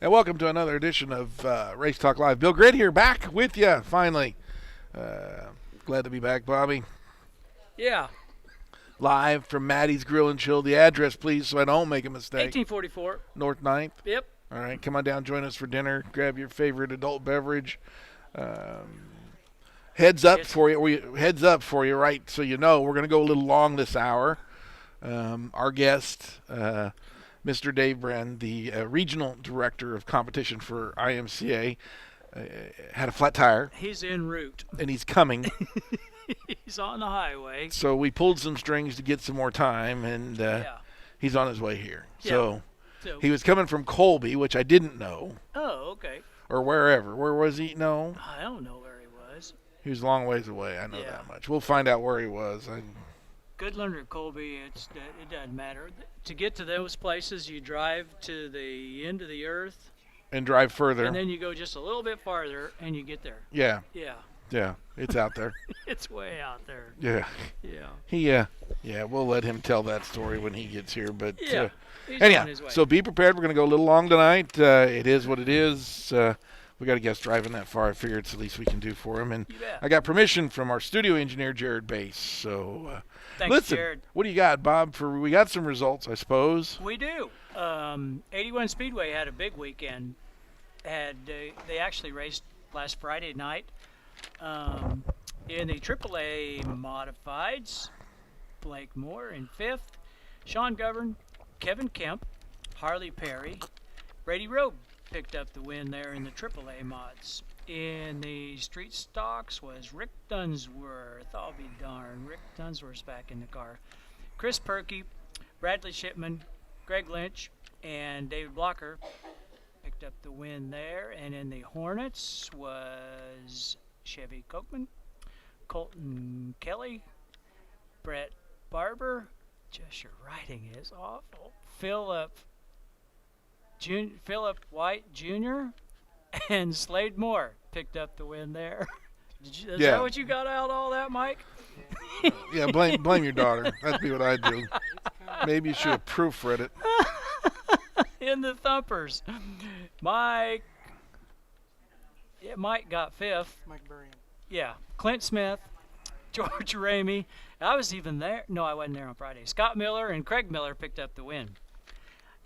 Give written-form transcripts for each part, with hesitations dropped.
And welcome to another edition of Race Talk Live. Bill Grid here, back with you finally. Uh, Glad to be back, Bobby. Yeah, Live from Maddie's Grill and Chill. The address, please, so I don't make a mistake. 1844. North Ninth. Yep. All right, come on down, join us for dinner. Grab your favorite adult beverage. Heads up Yes. for you. Heads up for you, right? So you know we're going to go a little long this hour. Our guest, Mr. Dave Brenn, the regional director of competition for IMCA, had a flat tire, He's en route. and he's coming. He's on the highway. So we pulled some strings to get some more time, and Yeah. he's on his way here. Yeah. So So. he was coming from Colby, which I didn't know, Oh, okay. or wherever. Where was he? No, I don't know where he was. he was a long ways away. I know Yeah. that much. We'll find out where he was. Goodland or Colby, it doesn't matter. To get to those places, you drive to the end of the earth, And drive further. and then you go just a little bit farther, and you get there. Yeah, Yeah. it's out there. It's way out there. Yeah. Yeah. We'll let him tell that story when he gets here. But Yeah. He's anyhow, on his way. so be prepared. We're going to go a little long tonight. It is what it is. We got a guest driving that far. I figure it's the least we can do for him. And You bet. I got permission from our studio engineer, Jared Bass. So Thanks, listen, Jared. what do you got, Bob? We got some results, I suppose. We do. 81 Speedway had a big weekend. They actually raced last Friday night in the AAA modifieds. Blake Moore in fifth, Sean Govern, Kevin Kemp, Harley Perry, Brady Rowe picked up the win there in the AAA mods. In the street stocks was Rick Dunsworth. I'll be darned. Rick Dunsworth's back in the car. Chris Perky, Bradley Shipman, Greg Lynch, and David Blocker picked up the win there. And in the Hornets was Chevy Kochman, Colton Kelly, Brett Barber. Just your writing is awful. Philip White Jr. and Slade Moore picked up the win there. Is Yeah. that what you got out of all that, Mike? Yeah, blame your daughter. That'd be what I'd do. Maybe you should have proofread it. In the thumpers, Mike got fifth. Mike Burrian. Yeah, Clint Smith, George Ramey. I was even there. No, I wasn't there on Friday. Scott Miller and Craig Miller picked up the win.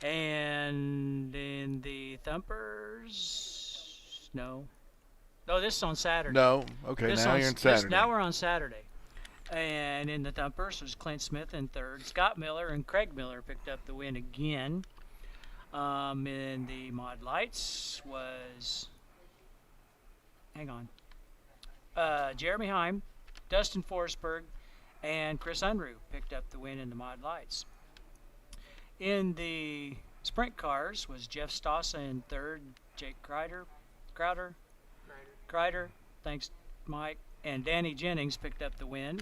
And in the thumpers, no, this is on Saturday. No. Okay, This now on- you're on this- Saturday. now we're on Saturday. And in the thumpers was Clint Smith in third. Scott Miller and Craig Miller picked up the win again. In the mod lights was, hang on, Jeremy Heim, Dustin Forsberg, and Chris Unruh picked up the win in the mod lights. In the sprint cars was Jeff Stossa in third, Jake Crowder, thanks Mike, and Danny Jennings picked up the win.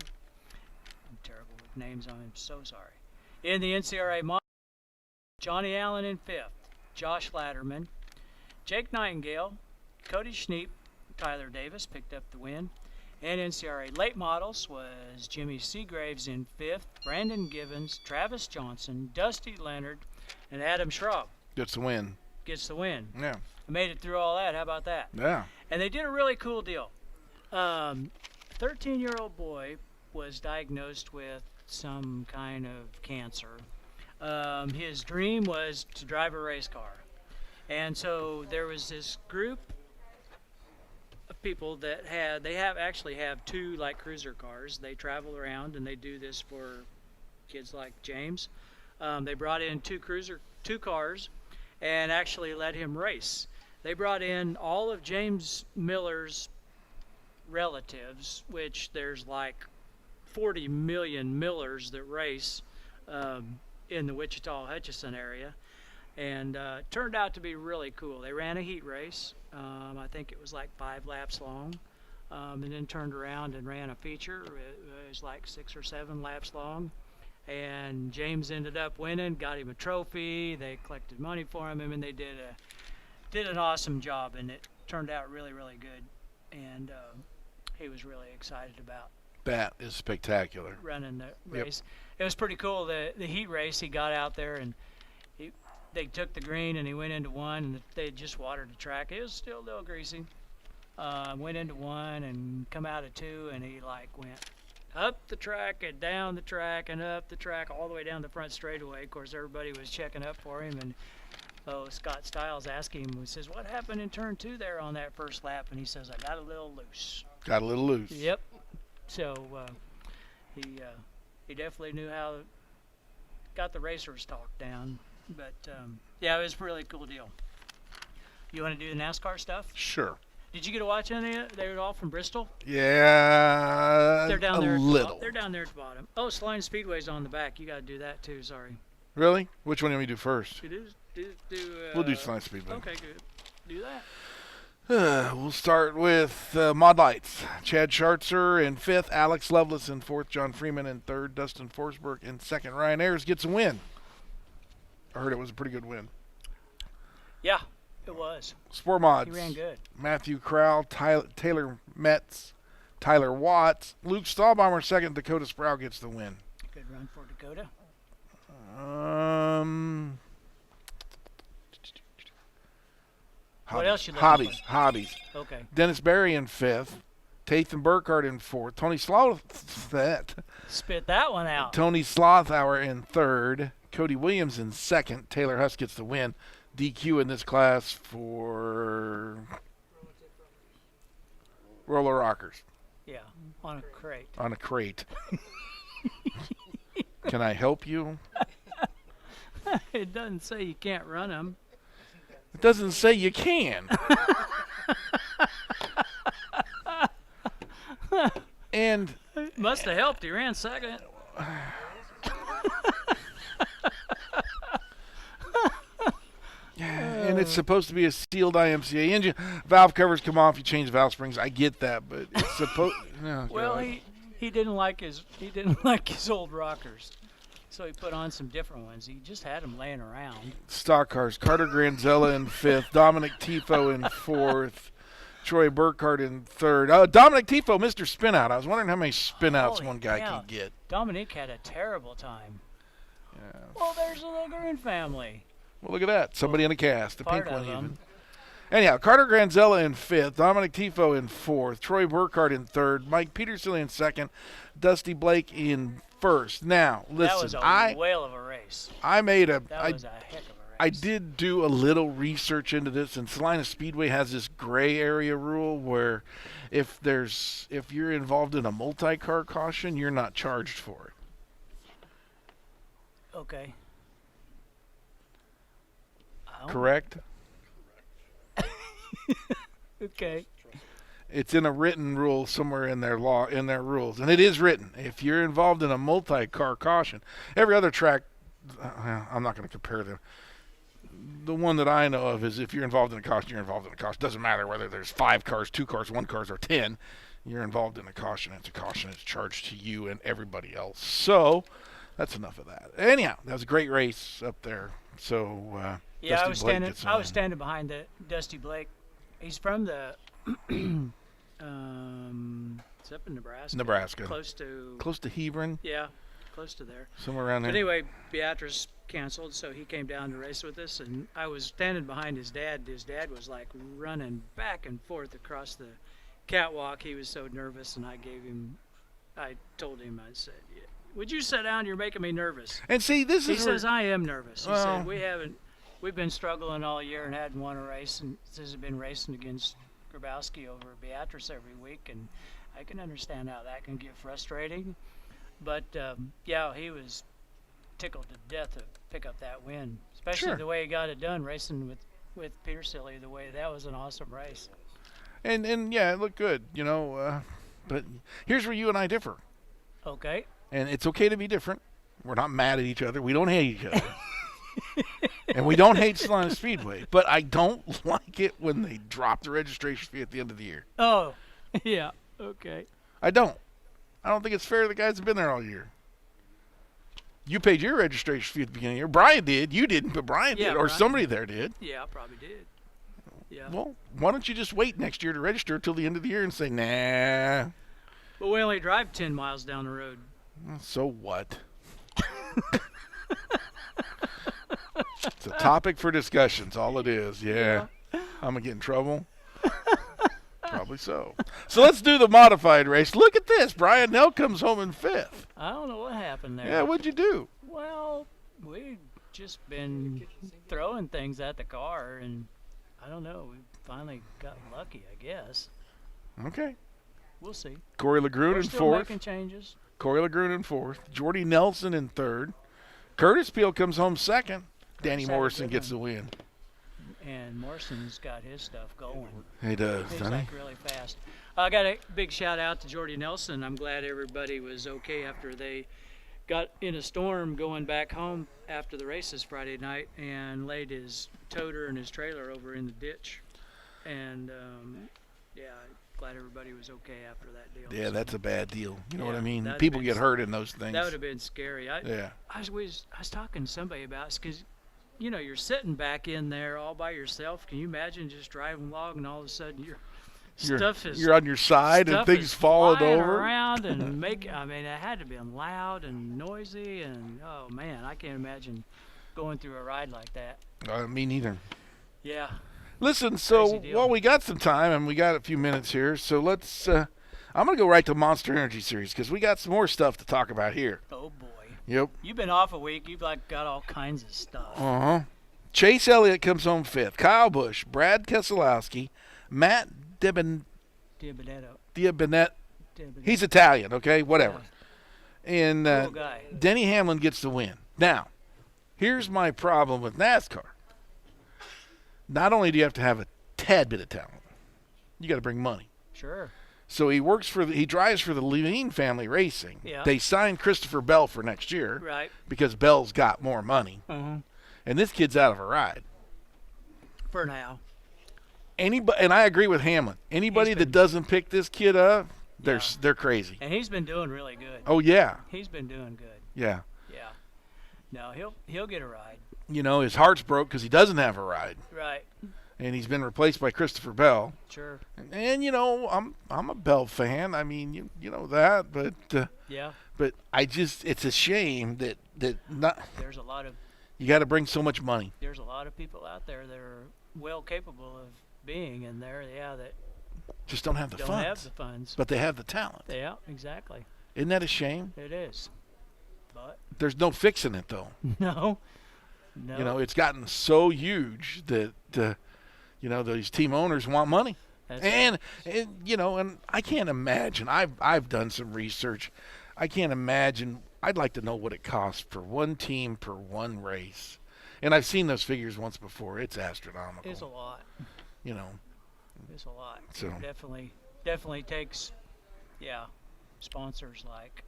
I'm terrible with names, I'm so sorry. In the NCRA mod, Johnny Allen in fifth, Josh Latterman, Jake Nightingale, Cody Schneep, Tyler Davis picked up the win. And NCRA late models was Jimmy Seagraves in fifth, Brandon Givens, Travis Johnson, Dusty Leonard, and Adam Schraub Gets the win. gets the win. Yeah. I made it through all that. How about that? Yeah. And they did a really cool deal. 13-year-old boy was diagnosed with some kind of cancer. His dream was to drive a race car. And so there was this group of people that actually have two like cruiser cars. They travel around and they do this for kids like James. They brought in two cars and actually let him race. They brought in all of James Miller's relatives, which there's like 40 million Millers that race in the Wichita-Hutchinson area. And it turned out to be really cool. They ran a heat race. I think it was like 5 laps long. And then turned around and ran a feature. It was like 6 or 7 laps long. And James ended up winning, got him a trophy. They collected money for him, and they did an awesome job. And it turned out really, really good. And he was really excited about That is spectacular. running the race. It was pretty cool. The heat race, he got out there and they took the green and he went into one, and they had just watered the track. It was still a little greasy. Went into one and come out of two, and he like went up the track and down the track and up the track all the way down the front straightaway. Of course, everybody was checking up for him, and Scott Stiles asked him, he says, "What happened in turn two there on that first lap?" And he says, "I got a little loose." Got a little loose. Yep. So he definitely knew how, got the racer's talk down. But yeah, it was a really cool deal. You want to do the NASCAR stuff? Sure. Did you get to watch any of it? They were all from Bristol? Yeah, They're down there. a little. They're down there at the bottom. Oh, Saline Speedway's on the back. You got to do that too. Sorry. Really? Which one do we do first? We'll do Saline Speedway. Okay, good. Do that. We'll start with Mod Lights. Chad Schartzer in 5th, Alex Lovelace in 4th, John Freeman in 3rd, Dustin Forsberg in 2nd. Ryan Ayers gets a win. I heard it was a pretty good win. Yeah, it was. Sport Mods. He ran good. Matthew Crowell, Taylor Metz, Tyler Watts, Luke Stahlbaumer 2nd, Dakota Sproul gets the win. Good run for Dakota. What else you looking for? Hobbies. Okay. Dennis Berry in 5th, Tathan Burkhardt in 4th, Tony Spit that one out. Slothauer in 3rd, Cody Williams in 2nd, Taylor Huss gets the win. DQ in this class for Roller Rockers. Yeah, on a crate. On a crate. Can I help you? It doesn't say you can't run them. It doesn't say you can. And must have helped. He ran 2nd. And it's supposed to be a sealed IMCA engine. Valve covers come off. You change valve springs. I get that, but it's supposed. No, well, God. he didn't like his old rockers, so he put on some different ones. He just had them laying around. Stock cars. Carter Granzella in 5th. Dominic Tifo in 4th. Troy Burkhardt in 3rd. Dominic Tifo, Mr. Spinout. I was wondering how many spinouts Holy one guy cow. could get. Dominique had a terrible time. Yeah. Well, there's the Green family. Well, look at that. Somebody in the cast. A Part pink of one them. even. Anyhow, Carter Granzella in 5th. Dominic Tifo in 4th. Troy Burkhardt in 3rd. Mike Peterson in 2nd. Dusty Blake in 1st. Now, listen. That was a whale of a race. I made a... That was a heck of a race. I did do a little research into this, and Salina Speedway has this gray area rule where if you're involved in a multi-car caution, you're not charged for it. Okay. Correct? Okay. It's in a written rule somewhere in their rules, and it is written. If you're involved in a multi-car caution, every other track, I'm not going to compare them. The one that I know of is if you're involved in a caution, you're involved in a caution. Doesn't matter whether there's 5 cars, 2 cars, 1 cars, or 10. You're involved in a caution. It's a caution. It's charged to you and everybody else. So that's enough of that. Anyhow, that was a great race up there. So yeah, Dusty I was standing behind the Dusty Blake. He's from the it's up in Nebraska. Close to Hebron. Yeah, close to there. Somewhere around there. But anyway, Beatrice canceled, so he came down to race with us, and I was standing behind his dad. His dad was like running back and forth across the catwalk. He was so nervous, and I told him, I said, yeah, "Would you sit down? You're making me nervous." And see, He says, "I am nervous." He Well, said, we've been struggling all year and hadn't won a race, and this has been racing against Grabowski over Beatrice every week, and I can understand how that can get frustrating. But yeah, he was tickled to death to pick up that win, especially the way he got it done, racing with Peter Silly. The way that was an awesome race. And yeah, it looked good, but here's where you and I differ. Okay. And it's okay to be different. We're not mad at each other. We don't hate each other. And we don't hate Salina Speedway. But I don't like it when they drop the registration fee at the end of the year. Oh, yeah. Okay. I don't. I don't think it's fair to the guys that have been there all year. You paid your registration fee at the beginning of the year. Brian did. You didn't, but Brian did. Or somebody there did. Yeah, I probably did. Yeah. Well, why don't you just wait next year to register until the end of the year and say, nah. But we only drive 10 miles down the road. So what? It's a topic for discussions. All it is. Yeah. I'm gonna get in trouble. Probably so. So let's do the modified race. Look at this. Brian Nell comes home in 5th. I don't know what happened there. Yeah, what'd you do? Well, we've just been throwing things at the car, and I don't know. We finally got lucky, I guess. Okay. We'll see. Corey LeGrune We're in still 4th. making changes. Corey LeGrune in 4th. Jordy Nelson in 3rd. Curtis Peel comes home 2nd. Danny had a Morrison good gets one. the win. And Morrison's got his stuff going. He does, He's doesn't he? like really fast. I got a big shout out to Jordy Nelson. I'm glad everybody was okay after they got in a storm going back home after the races Friday night and laid his toter and his trailer over in the ditch. And yeah, glad everybody was okay after that deal. Yeah, that's a bad deal. You know what I Yeah, mean? that'd People be- get hurt in those things. That would have been scary. Yeah. I was talking to somebody about it because, you know, you're sitting back in there all by yourself. Can you imagine just driving along and all of a sudden You're on your side and stuff things is falling flying over. around and I mean, it had to be loud and noisy and oh man, I can't imagine going through a ride like that. Me neither. Yeah. Listen, so Crazy deal. well, we got some time and we got a few minutes here, so let's. I'm gonna go right to Monster Energy Series because we got some more stuff to talk about here. Oh boy. Yep. You've been off a week. You've got all kinds of stuff. Chase Elliott comes home 5th. Kyle Busch, Brad Keselowski, Matt Diabinetto. Diabinet. He's Italian, okay, whatever. And Cool guy. Denny Hamlin gets the win. Now, here's my problem with NASCAR. Not only do you have to have a tad bit of talent, you got to bring money. Sure. So he drives for the Levine family racing. Yeah. They signed Christopher Bell for next year Right. because Bell's got more money. Uh-huh. And this kid's out of a ride. For now. Anybody, and I agree with Hamlin. Anybody that doesn't pick this kid up, they're crazy. And he's been doing really good. Oh yeah, He's been doing good. yeah. Yeah. No, he'll get a ride. You know, his heart's broke because he doesn't have a ride, Right. and he's been replaced by Christopher Bell. Sure. And you know, I'm a Bell fan. I mean, you know that, but Yeah. but it's a shame that not There's a lot of you got to bring so much money. people out there that are well capable of being in there. Yeah, that Just don't have the don't funds. have the funds. But they have the talent. Yeah, exactly. Isn't that a shame? It is. But There's no fixing it though. no. You know, it's gotten so huge that you know, these team owners want money. That's And you know, and I can't imagine. I've done some research. I can't imagine. I'd like to know what it costs for one team per one race. And I've seen those figures once before. It's astronomical. it's a lot. You know. It's a lot. So Definitely takes, sponsors like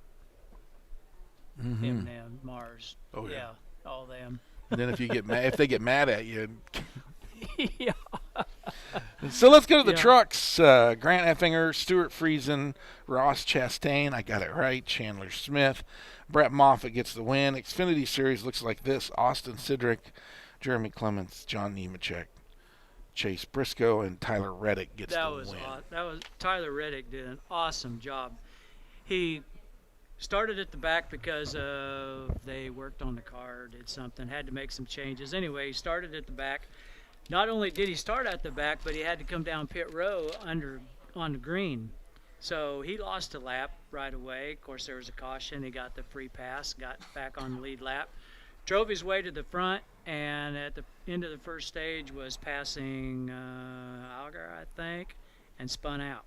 mhm. M&M, Mars. Oh yeah. All them. And then if they get mad at you. Yeah. So let's go to the Yeah. trucks. Grant Effinger, Stuart Friesen, Ross Chastain. I got it right. Chandler Smith. Brett Moffitt gets the win. Xfinity Series looks like this. Austin Cindric, Jeremy Clements, John Nemechek, Chase Briscoe, and Tyler Reddick gets the win. That was Tyler Reddick did an awesome job. He started at the back because they worked on the car, did something, had to make some changes. Anyway, he started at the back. Not only did he start at the back, but he had to come down pit row on the green. So he lost a lap right away. Of course, there was a caution. He got the free pass, got back on the lead lap, drove his way to the front, and at the end of the first stage was passing Algar, I think, and spun out.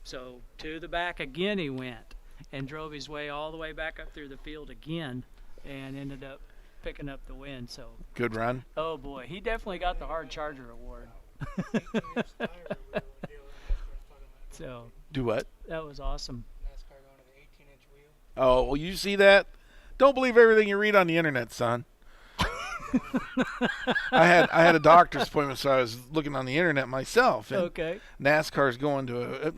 So to the back again he went and drove his way all the way back up through the field again and ended up picking up the win. So Good run. oh boy, he definitely got the hard charger award. So Do what? that was awesome. NASCAR going to the 18-inch wheel. Oh, well, you see that? Don't believe everything you read on the internet, son. I had a doctor's appointment, so I was looking on the internet myself. And Okay. NASCAR's going to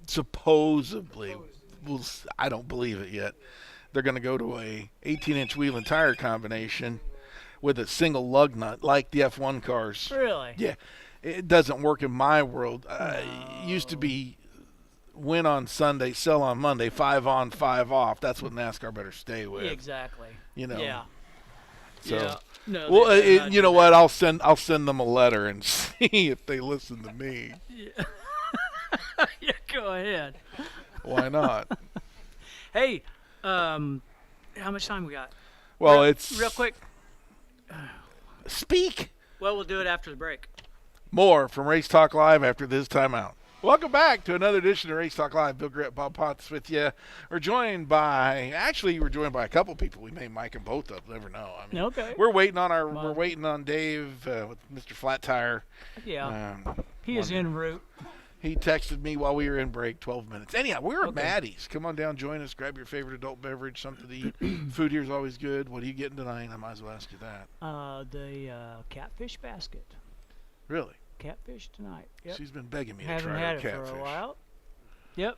supposedly, I don't believe it yet. They're going to go to a 18-inch wheel and tire combination with a single lug nut, like the F1 cars. Really? Yeah, it doesn't work in my world. It used to be win on Sunday, sell on Monday, 5 on, 5 off. That's what NASCAR better stay with. Exactly. You know. Yeah. So, Yeah. No. well, they better not you do know what? that. I'll send them a letter and see if they listen to me. Yeah. Yeah. Go ahead. Why not? Hey, how much time we got? Well, real, it's real quick. Speak Well, we'll do it after the break. more from Race Talk Live after this timeout. Welcome back to another edition of Race Talk Live. Bill Grett, Bob Potts with you. We're joined by a couple people. We may mic them both up. Never know. I mean, Okay. we're waiting on Dave with Mr. Flat Tire. Yeah. Um, He is en route. He texted me while we were in break, 12 minutes. Anyhow, we're at Okay. Maddie's. Come on down, join us, grab your favorite adult beverage, something to eat. Food here is always good. What are you getting tonight? I might as well ask you that. The catfish basket. Really? Catfish tonight. Yep. She's been begging me to Haven't try had her it catfish. for a while. Yep.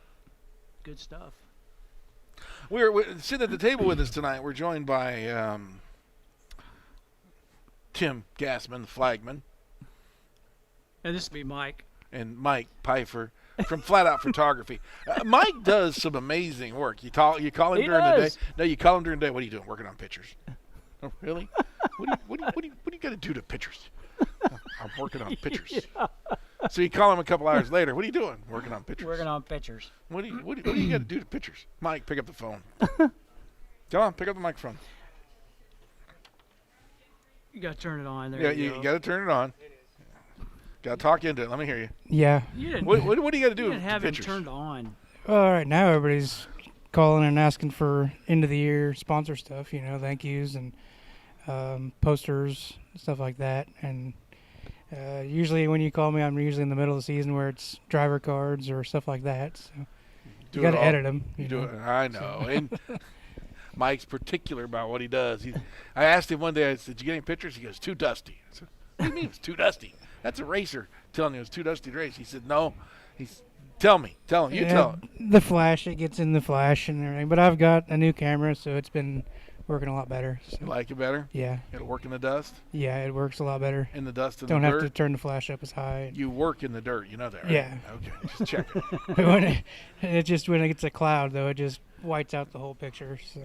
Good stuff. We're sitting at the table with us tonight. We're joined by Tim Gassman, the flagman, And this will be Mike. and Mike Pfeiffer from Flat Out Photography. Mike does some amazing work. You call him He during does. the day. No, you call him during the day. What are you doing? Working on pictures. Oh, really? What do you got to do to pictures? "Oh, I'm working on pictures. Yeah. So you call him a couple hours later. What are you doing? Working on pictures. Working on pictures. What do you got to do to pictures? Mike, pick up the phone. Come on, pick up the microphone. You got to turn it on there. Yeah, you got to turn it on. Got to talk into it. Let me hear you. Yeah. You didn't, What do you got to do you didn't to have it pictures? turned on. Well, right now everybody's calling and asking for end of the year sponsor stuff, thank yous and posters, stuff like that. And usually when you call me, I'm usually in the middle of the season where it's driver cards or stuff like that. So Do you got it to all. edit them. You do it. I know. And Mike's particular about what he does. I asked him one day, I said, "Did you get any pictures?" He goes, "Too dusty." I said, "What do you mean it's too dusty? That's a racer telling you it's too dusty to race." He said, "No." Tell him. You tell him. The flash, it gets in the flash and everything. But I've got a new camera, so it's been working a lot better. So, You like it better? yeah. It'll work in the dust? Yeah, it works a lot better. In the dust and Don't the have dirt? to turn the flash up as high. You work in the dirt. You know that, right? Yeah. Okay, just check it. when it gets a cloud, though, it just whites out the whole picture. So.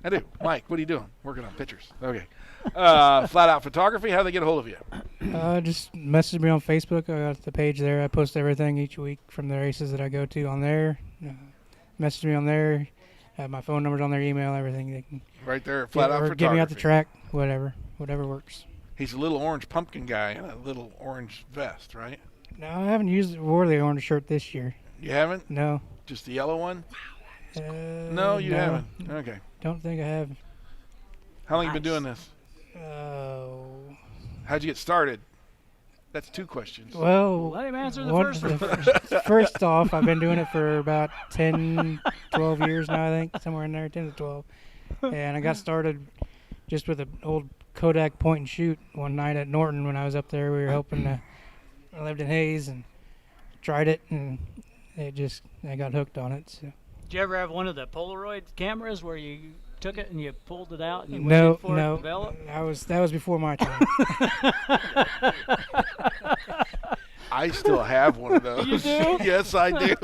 I do. Mike, what are you doing? Working on pictures. Okay. Flat Out Photography, how do they get a hold of you? Just message me on Facebook. I got the page there. I post everything each week from the races that I go to on there. Message me on there. My phone number's on their email, everything. They can Right there at Flat Out or Photography. get me out the track, whatever works. He's a little orange pumpkin guy in a little orange vest, right? No, I haven't wore the orange shirt this year. You haven't? No. Just the yellow one? Uh, No, you no, haven't. Okay. Don't think I have. How long you been Nice. doing this? Oh. How'd you get started? That's two questions. Well, Let him answer the what- first one. first off, I've been doing it for about 10, 12 years now, I think, somewhere in there, 10 to 12. And I got started just with an old Kodak point and shoot one night at Norton when I was up there. We were helping, I lived in Hayes and tried it, and I got hooked on it. So. Did you ever have one of the Polaroid cameras where you took it and you pulled it out and you No, waited for it to no, develop? that was before my time. I still have one of those. You do? Yes, I do.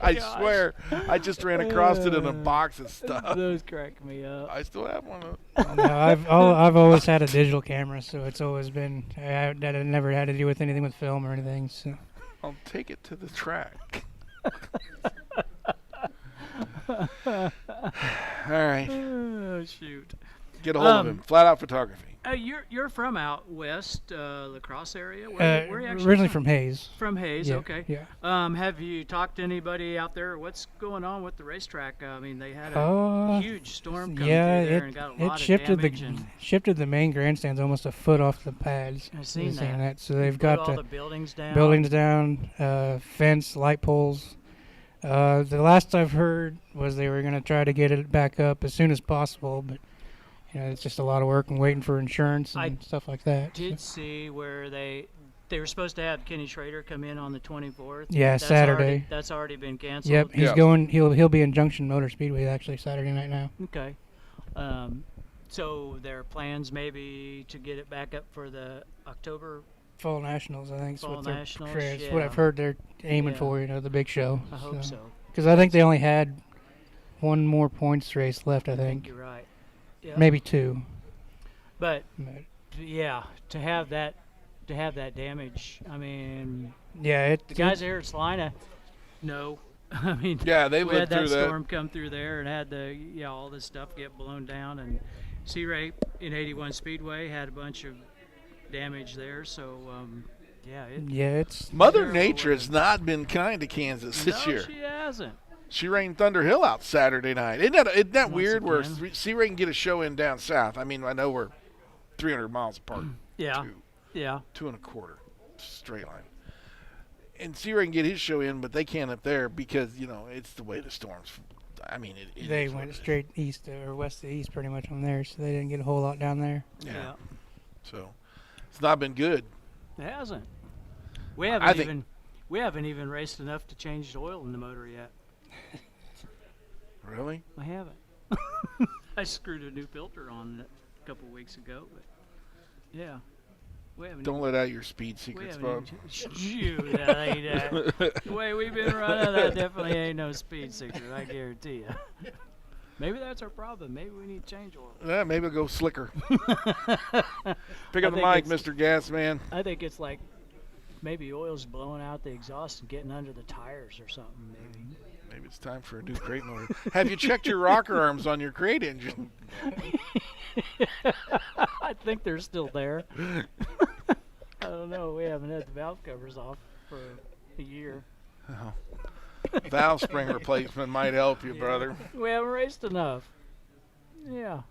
I Gosh. swear. I just ran across it in a box of stuff. Those crack me up. I still have one of those. No, I've always had a digital camera, so it's always been that I never had to do with anything with film or anything. So. I'll take it to the track. All right. Oh, shoot. Get a hold of him. Flat Out Photography. You're from out west, La Crosse area. Where are you actually Originally from Hayes. From Hayes, Yeah, okay. Yeah. Have you talked to anybody out there? What's going on with the racetrack? I mean, they had a Uh, huge storm come yeah, through there it and got a it lot shifted of damage. And shifted the main grandstands almost a foot off the pads. I've seen You've that. So they've put got all the the buildings down. buildings down, fence, light poles. The last I've heard was they were going to try to get it back up as soon as possible, but it's just a lot of work and waiting for insurance and I stuff like that. Did see where they were supposed to have Kenny Schrader come in on the 24th. Yeah, That's Saturday. That's already been canceled. Yep, he's Yeah. going. He'll be in Junction Motor Speedway actually Saturday night now. Okay. So there are plans maybe to get it back up for the October. Fall Nationals, I think. Is Fall what they're Nationals, That's what yeah. I've heard they're aiming Yeah. for. The big show. I hope so. Because I think they only had one more points race left. I I think think. you're right. Yeah. maybe 2. But But, yeah, to have that damage, I mean, yeah, the guys here at Salina know. I mean, Yeah, they we had lived that through that. storm come through there and had all this stuff get blown down, and Sea Ray in 81 Speedway had a bunch of damage there. So it's Mother terrible Nature weather. has not been kind to Kansas this no, year. she hasn't. She rained Thunder Hill out Saturday night. Isn't that Once weird where again. Sea Ray can get a show in down south? I mean, I know we're 300 miles apart. Yeah, Two, yeah. 2.25 straight line. And Sea Ray can get his show in, but they can't up there because, it's the way the storms. I mean, it they is what went it is. straight east or west to east pretty much on there, so they didn't get a whole lot down there. Yeah. So it's not been good. It hasn't. We I haven't think- even raced enough to change the oil in the motor yet. Really? I haven't. I screwed a new filter on it a couple weeks ago, but yeah, we haven't. Don't let out your speed we secrets, haven't Bob. Shoot, that ain't that. The way we've been running, that definitely ain't no speed secret. I guarantee you. Maybe that's our problem. Maybe we need change oil. Yeah, maybe I'll go slicker. Pick I up the think mic, it's- Mr. Gas Man. I think it's like maybe oil's blowing out the exhaust and getting under the tires or something. Maybe. Maybe it's time for a new crate motor. Have you checked your rocker arms on your crate engine? I think they're still there. I don't know. We haven't had the valve covers off for a year. Oh. Valve spring replacement might help you, Yeah. brother. We haven't raced enough. Yeah,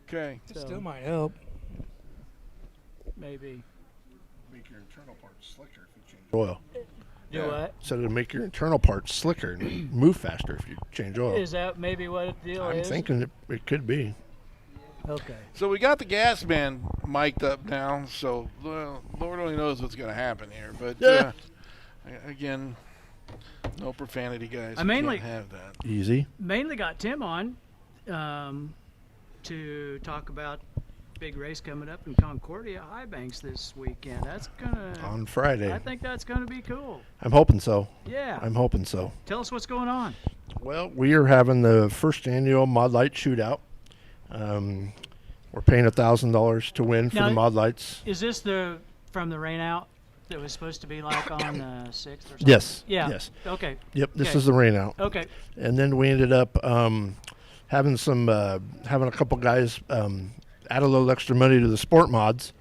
Okay. It So- still might help. maybe. Make your internal parts slicker if you change oil. Do Yeah. what? So it'll make your internal parts slicker and move faster if you change oil. Is that maybe what the deal I'm is? thinking it could be. Okay. So we got the gas man mic'd up now, so Lord only knows what's going to happen here. But again, no profanity, guys. I We mainly- can't have that. Easy. Mainly got Tim on to talk about big race coming up in Concordia High Banks this weekend. That's gonna. On Friday. I think that's gonna be cool. I'm hoping so. Yeah. I'm hoping so. Tell us what's going on. Well, we are having the first annual Mod Light Shootout. We're paying $1,000 to win for Now- the Mod Lights. Is this from the rain out that was supposed to be like on the 6th or something? Yes. Yeah. Yes. Okay. Yep. This Okay. is the rain out. Okay. And then we ended up having a couple guys add a little extra money to the sport mods,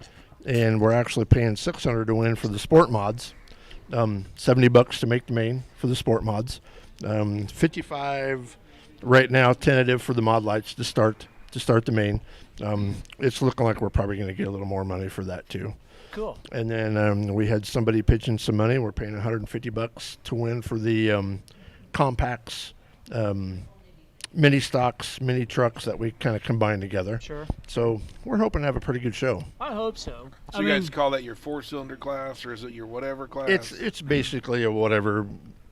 and we're actually paying $600 to win for the sport mods. $70 to make the main for the sport mods. 55 right now tentative for the mod lights to start the main. It's looking like we're probably going to get a little more money for that too. Cool. And then we had somebody pitching some money. We're paying $150 to win for the compacts, mini stocks, mini trucks that we kind of combine together. Sure. So we're hoping to have a pretty good show. I hope so. So you guys call that your 4-cylinder class, or is it your whatever class? It's basically a whatever.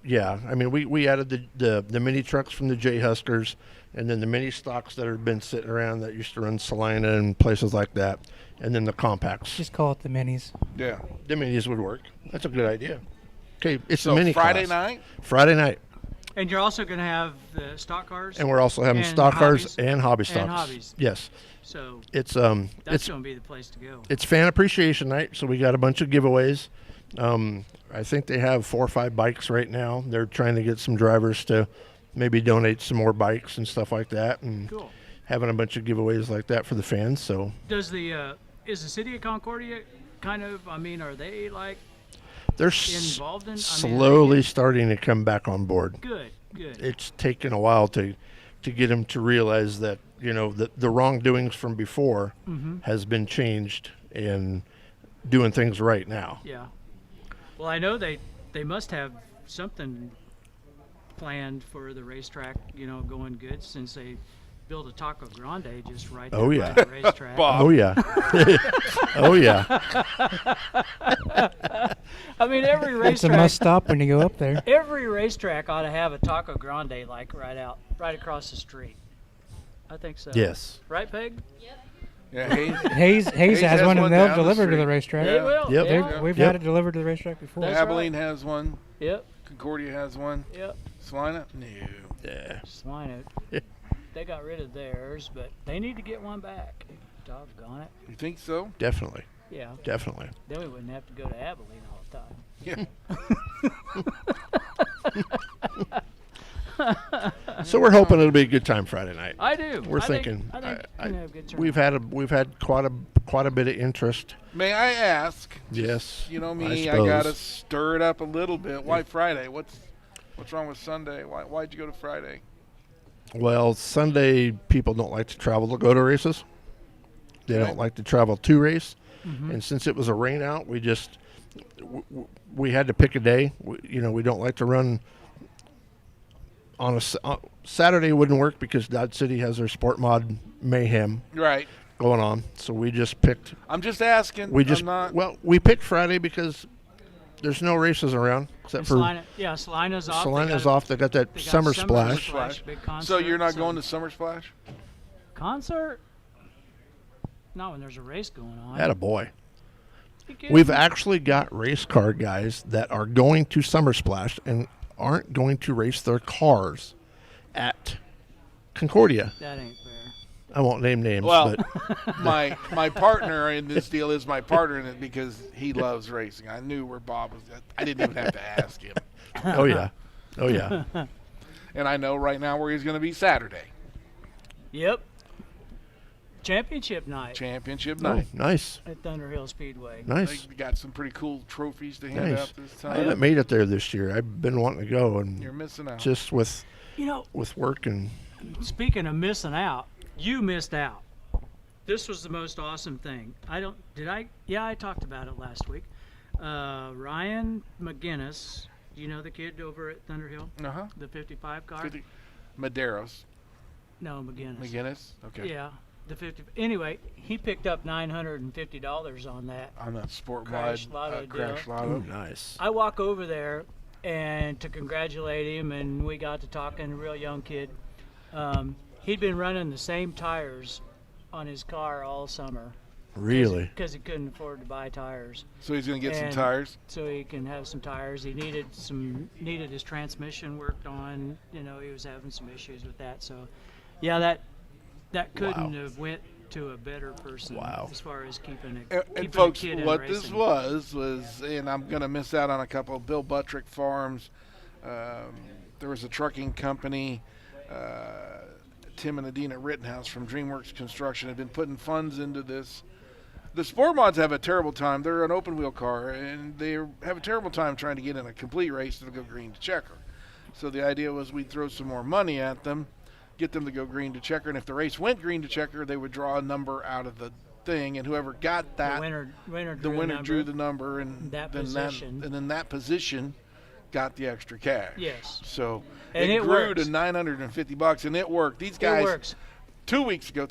Yeah, I mean we added the mini trucks from the J Huskers, and then the mini stocks that have been sitting around that used to run Salina and places like that, and then the compacts. Just call it the minis. Yeah. The minis would work. That's a good idea. Okay, it's So the mini Friday class. night? Friday night, And you're also going to have the stock cars. and we're also having And stock cars hobbies. and hobby stocks. And hobbies. Yes, So it's that's it's going to be the place to go. it's fan appreciation night, so we got a bunch of giveaways. I think they have 4 or 5 bikes right now. They're trying to get some drivers to maybe donate some more bikes and stuff like that, and Cool. having a bunch of giveaways like that for the fans. So Does is the city of Concordia kind of? I mean, are they like they're involved in? I mean, slowly starting to come back on board. Good. Good. It's taken a while to get them to realize that the wrongdoings from before Mm-hmm. has been changed and doing things right now. Yeah. Well, I know they must have something planned for the racetrack, going good since they built a Taco Grande just right there Oh, by yeah. the racetrack. Bob. Oh yeah, oh yeah. I mean, every It's a racetrack, must stop when you go up there. every racetrack ought to have a Taco Grande like right across the street. I think so. Yes. Right, Peg? Yeah, Hayes. Hayes has one, and down they'll the deliver to street. the racetrack. They will. Yep. They They've- will. We've Yep. had it delivered to the racetrack before. That's Abilene has one. Yep. Concordia has one. Yep. Salina? No. Yeah. Swine it. they got rid of theirs, but they need to get one back. Doggone it. You think so? Definitely. Yeah. Definitely. Then we wouldn't have to go to Abilene all the time. Yeah. So we're hoping it'll be a good time Friday night. I do. We're I think- thinking. I think we're gonna have a good turnout. We've had quite a bit of interest. May I ask? Yes. You know I me, I suppose. gotta stir it up a little bit. Why Friday? What's wrong with Sunday? Why'd you go to Friday? Well, Sunday people don't like to travel to go to races. They Okay. don't like to travel to race, Mhm. and since it was a rain out, we had to pick a day. We don't like to run on Saturday. Wouldn't work because Dodge City has their sport mod mayhem Right. going on. So we just picked. I'm just asking. I'm not. We picked Friday because there's no races around except for Salina's off. Salina's off. They got that they got summer splash. Big concert, So you're not going to Summer Splash? concert? Not when there's a race going on. Atta boy. You kidding? We've actually got race car guys that are going to Summer Splash and aren't going to race their cars at Concordia. That ain't fair. I won't name names, Well, but my partner in this deal is my partner in it because he loves racing. I knew where Bob was. I didn't even have to ask him, oh yeah, oh yeah. and I know right now where he's going to be Saturday. Yep. Championship night Championship Oh, night. nice, at Thunder Hill Speedway. nice. They got some pretty cool trophies to hand Nice. out this I time. haven't made it there this year. I've been wanting to go, You're and missing out. just with You know, work and speaking of missing out, you missed out. This was the most awesome thing. Yeah, I talked about it last week. Ryan McGinnis, you know the kid over at Thunder Hill, Uh-huh. the 55 car? Maderos. No, McGinnis. McGinnis. Okay. Yeah, the 50. Anyway, he picked up $950 on that. On that sport Crash mod Lotto crash deal. lotto. nice. I walk over there and to congratulate him, and we got to talking. A real young kid. He'd been running the same tires on his car all summer. Really, Because he couldn't afford to buy tires, So he's going to get some And- tires. so he can have some tires. He needed his transmission worked on. You know, he was having some issues with that. So, yeah, that couldn't Wow. have went to a better person. Wow. As far as keeping And a folks, kid in what racing. this was, and I'm going to miss out on a couple. Bill Buttrick Farms. There was a trucking company. Tim and Adina Rittenhouse from DreamWorks Construction have been putting funds into this. The sport mods have a terrible time. They're an open wheel car, and they have a terrible time trying to get in a complete race that'll go green to checker. So the idea was we'd throw some more money at them, get them to go green to checker, and if the race went green to checker, they would draw a number out of the thing, and whoever got that, the winner drew the number, and That then position. that position got the extra cash. Yes. So And it it grew works. to $950, and it worked. These guys, It works. 3 weeks ago,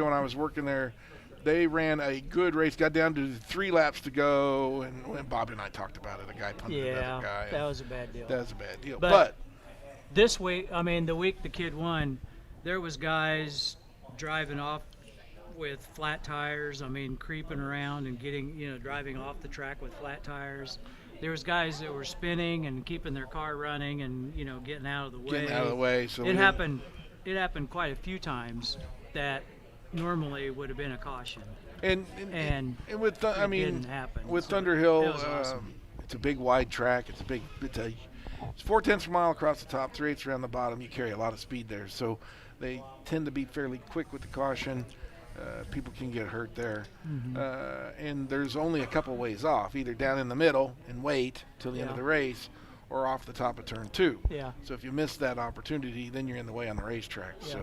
when I was working there, they ran a good race, got down to 3 laps to go, and when Bobby and I talked about it, a guy punted Yeah, another guy. that was a bad deal. That was a bad deal. But- But This week, the week the kid won, there was guys driving off with flat tires. Creeping around and driving off the track with flat tires. There was guys that were spinning and keeping their car running and getting out of the way. getting out of the way. So It happened. It happened quite a few times that normally would have been a caution. And And with it didn't happen. with So Thunder Hill, it was awesome. it's a big wide track. It's 4/10 of a mile across the top, 3/8 around the bottom. You carry a lot of speed there, so they tend to be fairly quick with the caution. People can get hurt there, and there's only a couple ways off, either down in the middle and wait till the end of Yeah. the race, or off the top of turn 2. Yeah. So if you miss that opportunity, then you're in the way on the racetrack. Yeah. So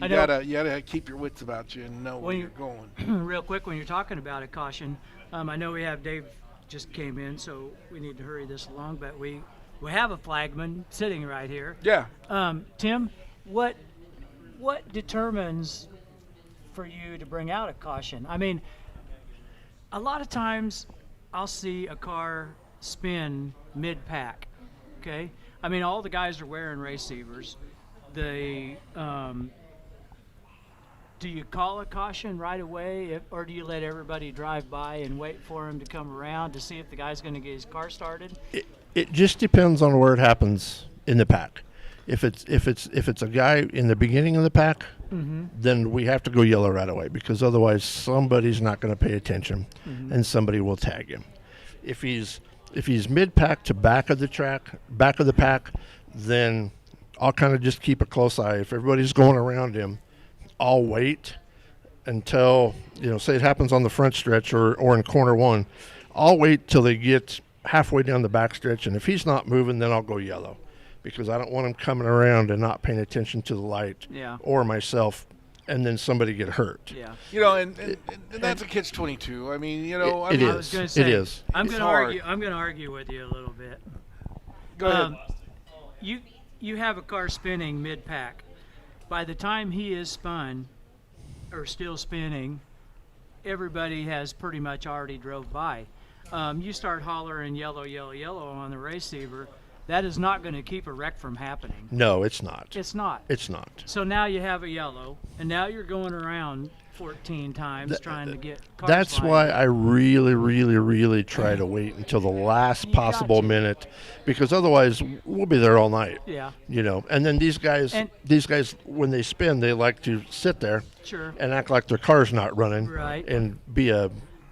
I you know- gotta keep your wits about you and know where When you're going. Real quick, when you're talking about a caution, I know we have Dave just came in, so we need to hurry this along. But we have a flagman sitting right here. Yeah. Tim, what determines for you to bring out a caution? A lot of times I'll see a car spin mid-pack. Okay, all the guys are wearing receivers. Do you call a caution right away, or do you let everybody drive by and wait for him to come around to see if the guy's going to get his car started? it just depends on where it happens in the pack. If it's a guy in the beginning of the pack, then we have to go yellow right away, because otherwise somebody's not going to pay attention, and somebody will tag him. If he's mid pack to back of the pack, then I'll kind of just keep a close eye. If everybody's going around him, I'll wait until, say it happens on the front stretch or in corner one. I'll wait till they get halfway down the back stretch, and if he's not moving, then I'll go yellow, because I don't want him coming around and not paying attention to the light or myself, and then somebody get hurt. Yeah. And that's a catch-22. I mean, It I is. was going to say, It is. I'm It's going to hard. argue. I'm going to argue with you a little bit. Go ahead. You have a car spinning mid-pack. By the time he is spun or still spinning, everybody has pretty much already drove by. You start hollering yellow, yellow, yellow on the receiver, that is not going to keep a wreck from happening. No, it's not. It's not. It's not. So now you have a yellow, and now you're going around 14 times trying to get cars That's lined why up. I really, really, really try to wait until the last possible gotcha. minute, because otherwise we'll be there all night. Yeah, And then these guys, And- when they spin, they like to sit there sure. and act like their car's not running, Right. and be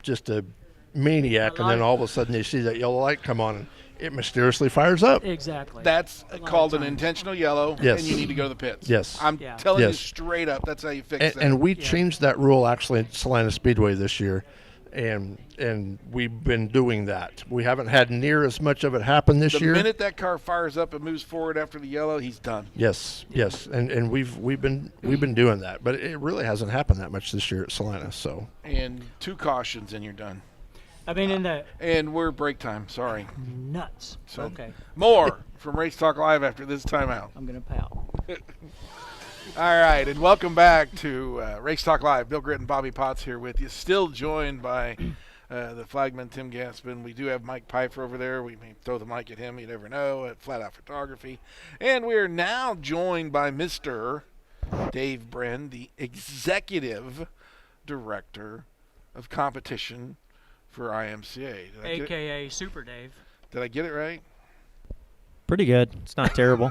just a maniac, and then all of a sudden they see that yellow light come on, and it mysteriously fires up. Exactly. That's A lot called of an times. intentional yellow, Yes. and you need to go to the pits. Yes. I'm Yeah. telling you Yes. straight up, that's how you fix that. And we Yeah. changed that rule actually at Salina Speedway this year, and we've been doing that. We haven't had near as much of it happen this the year. minute that car fires up and moves forward after the yellow, he's done. Yes, and we've been doing that, but it really hasn't happened that much this year at Salina. So And 2 cautions, and you're done. I mean, in the And we're break time. Sorry. nuts. So- Okay, More from Race Talk Live after this timeout. I'm going to pout. All right, and welcome back to Race Talk Live. Bill Gritt and Bobby Potts here with you. Still joined by the flagman, Tim Gaspin. We do have Mike Pfeiffer over there. We may throw the mic at him. You never know, at Flat Out Photography. And we are now joined by Mr. Dave Brenn, the Executive Director of Competition for IMCA. AKA Super Dave. Did I get it right? Pretty good. It's not terrible.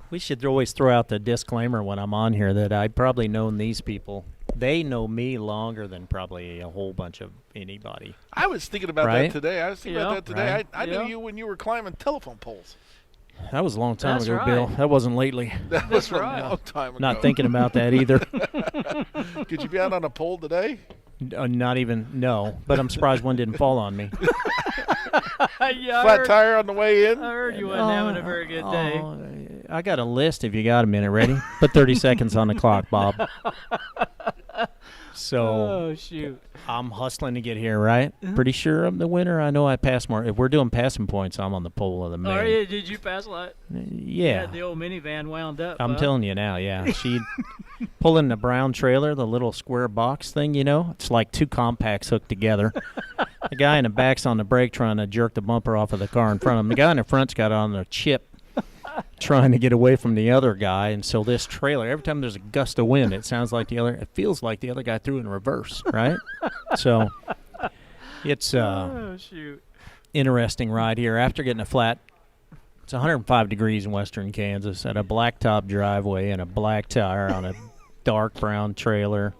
We should always throw out the disclaimer when I'm on here that I've probably known these people. They know me longer than probably a whole bunch of anybody. I was thinking about Right? that today. I was thinking Yeah. about that today. Right. I knew Yeah. you when you were climbing telephone poles. That was a long time That's ago, right. Bill. That wasn't lately. That was right. a long time ago. Not thinking about that either. Could you be out on a pole today? Not even, no. But I'm surprised one didn't fall on me. Yeah, Flat tire on the way in? I heard you wasn't having a very good day. I got a list if you got a minute. Ready? Put 30 seconds on the clock, Bob. So Oh, shoot. I'm hustling to get here, right? Pretty sure I'm the winner. I know I passed more. If we're doing passing points, I'm on the pole of the main. Oh, yeah, did you pass that? Yeah. The old minivan wound up. I'm huh? telling you now, yeah. She pulling the brown trailer, the little square box thing, It's like 2 compacts hooked together. The guy in the back's on the brake trying to jerk the bumper off of the car in front of him. The guy in the front's got on a chip trying to get away from the other guy. And so this trailer, every time there's a gust of wind, it feels like the other guy threw in reverse, right? So it's Oh, shoot. interesting ride here. After getting a flat, it's 105 degrees in western Kansas at a blacktop driveway and a black tire on a dark brown trailer.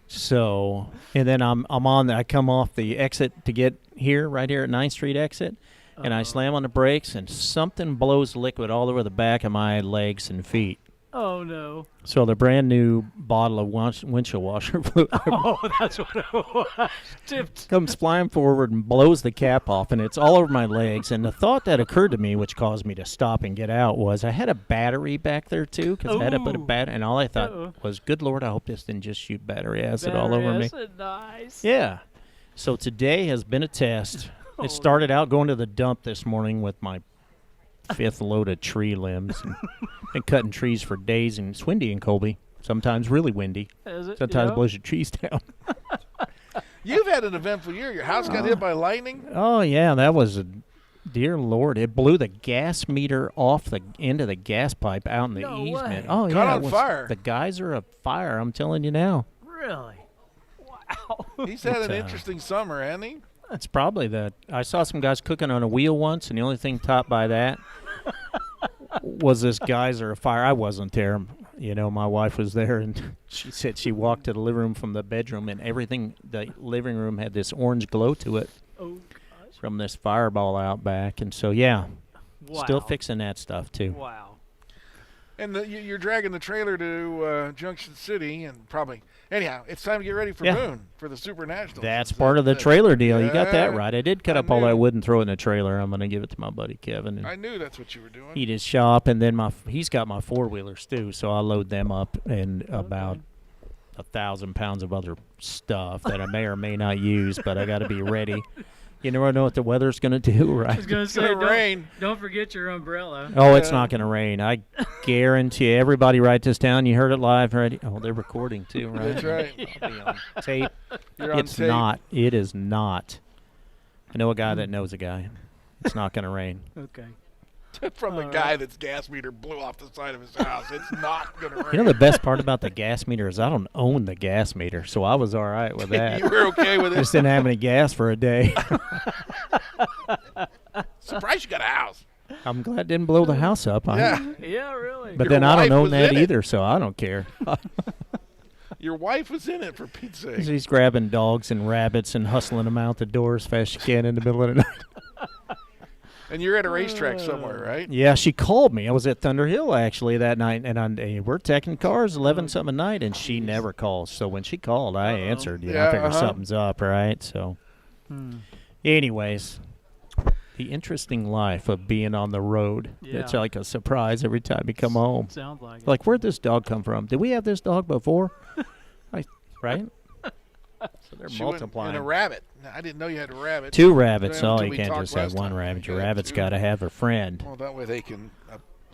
So, and then I come off the exit to get here, right here at 9th Street exit, and I slam on the brakes, and something blows liquid all over the back of my legs and feet. Oh, no. So the brand new bottle of windshield washer fluid Oh, that's what it was. Tipped. comes flying forward and blows the cap off, and it's all over my legs. And the thought that occurred to me, which caused me to stop and get out, was I had a battery back there too, because I had to put a Ooh. battery. And all I thought Uh-oh. was, "Good Lord, I hope this didn't just shoot battery acid all over me." Battery acid, nice. Yeah. So today has been a test. Oh, It started out going to the dump this morning with my 5th load of tree limbs and been cutting trees for days, and it's windy in Colby. Sometimes really windy. Is it? Sometimes Yeah. blows your trees down. You've had an eventful year. Your house got hit by lightning. Oh yeah, that was a dear Lord! It blew the gas meter off the end of the gas pipe out in the No easement. way. Oh Caught yeah, on it was fire. The geyser of fire. I'm telling you now. Really? Wow. He's had an It's, interesting summer, hasn't he? It's probably that. I saw some guys cooking on a wheel once, and the only thing topped by that was this geyser of fire. I wasn't there. You know, my wife was there, and she said she walked to the living room from the bedroom, and everything, the living room had this orange glow to it Oh, gosh. from this fireball out back. And so, yeah, Wow. still fixing that stuff, too. Wow. And you're dragging the trailer to Junction City, and probably anyhow. It's time to get ready for Yeah. Boone for the Super Nationals. That's Is part that of the trailer deal. You got that Yeah, right. I did cut I up all that knew. wood and throw it in the trailer. I'm going to give it to my buddy Kevin. And I knew that's what you were doing. heat his shop, and then he's got my four-wheelers, too, so I load them up and about 1,000 pounds of other stuff that I may or may not use, but I got to be ready. You never know what the weather's going to do, I right? was going to It's say, gonna rain. don't forget your umbrella. Oh, it's Yeah. not going to rain. I guarantee you. Everybody write this down. You heard it live, right? Oh, they're recording, too, right? That's right. I'll be on tape. You're on It's tape. not. It is not. I know a guy that knows a guy. It's not going to rain. Okay. From the All guy that's gas meter blew off the side of his house. It's not gonna rain. You know the best part about the gas meter is I don't own the gas meter, so I was all right with that. You were okay with I it. just didn't have any gas for a day. Surprised you got a house. I'm glad it didn't blow the house up. Yeah. Yeah, really. But Your then I wife don't was own that in it. either, so I don't care. Your wife was in it, for Pete's sake. She's grabbing dogs and rabbits and hustling them out the door as fast as she can in the middle of the night. And you're at a racetrack somewhere, right? Yeah, she called me. I was at Thunder Hill actually that night, and we're taking cars 11-something at night, and she never calls. So when she called, I answered. You know, I Yeah, figured uh-huh. something's up, right? So, anyways, the interesting life of being on the road. It's Yeah. like a surprise every time you come home. Sounds like it. Like, where'd this dog come from? Did we have this dog before? Right? So they're She went multiplying. in a rabbit. I didn't know you had a rabbit. Two rabbits. Yeah, Oh, until you we can't talked just have last one time. rabbit. Your Yeah, rabbit's two. got to have a friend. Well, that way they can.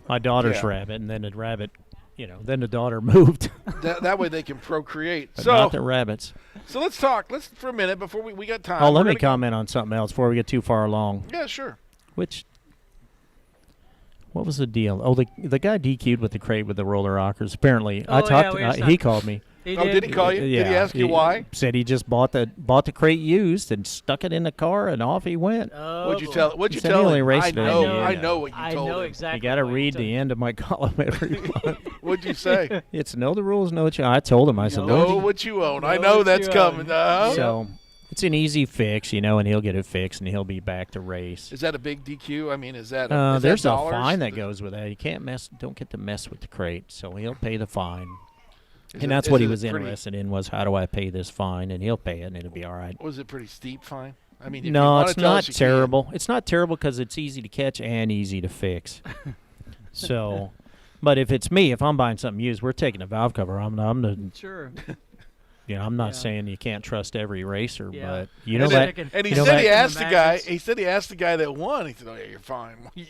My daughter's Yeah. rabbit, and then the rabbit, then the daughter moved. That way they can procreate. But So not the rabbits. so let's talk. Let's for a minute before we got time. Oh, We're let me gonna go- comment on something else before we get too far along. Yeah, sure. What was the deal? Oh, the guy DQ'd with the crate with the roller rockers. Apparently, Oh, I yeah, talked. we were He talking- called me. Oh, did he call you? Yeah. Did he ask you why? Said he just bought the crate used and stuck it in the car, and off he went. Oh, What'd you boy. tell? What'd He you said he tell only him? raced I it. know. Yeah. I know what you I told know him. exactly. You got to what read told the end of my column every month. What'd you say? It's know the rules, know what you. I told him. I said, Know "Lord, Know you-" what you own. I Know know what that's you coming. own. So it's an easy fix, and he'll get it fixed, and he'll be back to race. Is that a big DQ? I mean, is that? Is There's that a dollars? fine that goes with that. You can't don't get to mess with the crate, so he'll pay the fine. Is And it- that's is what he it was pretty- interested in was how do I pay this fine, and he'll pay it, and it'll be all right. Was it pretty steep fine? I mean, if you No, wanna it's tell not us, you can. terrible. It's not terrible because it's easy to catch and easy to fix. So, but if it's me, if I'm buying something used, we're taking a valve cover. I'm Sure. I'm not Yeah. saying you can't trust every racer, Yeah. but And know then- that. And he You know said that- he asked the guy. Magnets. He said he asked the guy that won. He said, "Oh yeah, you're fine." yeah,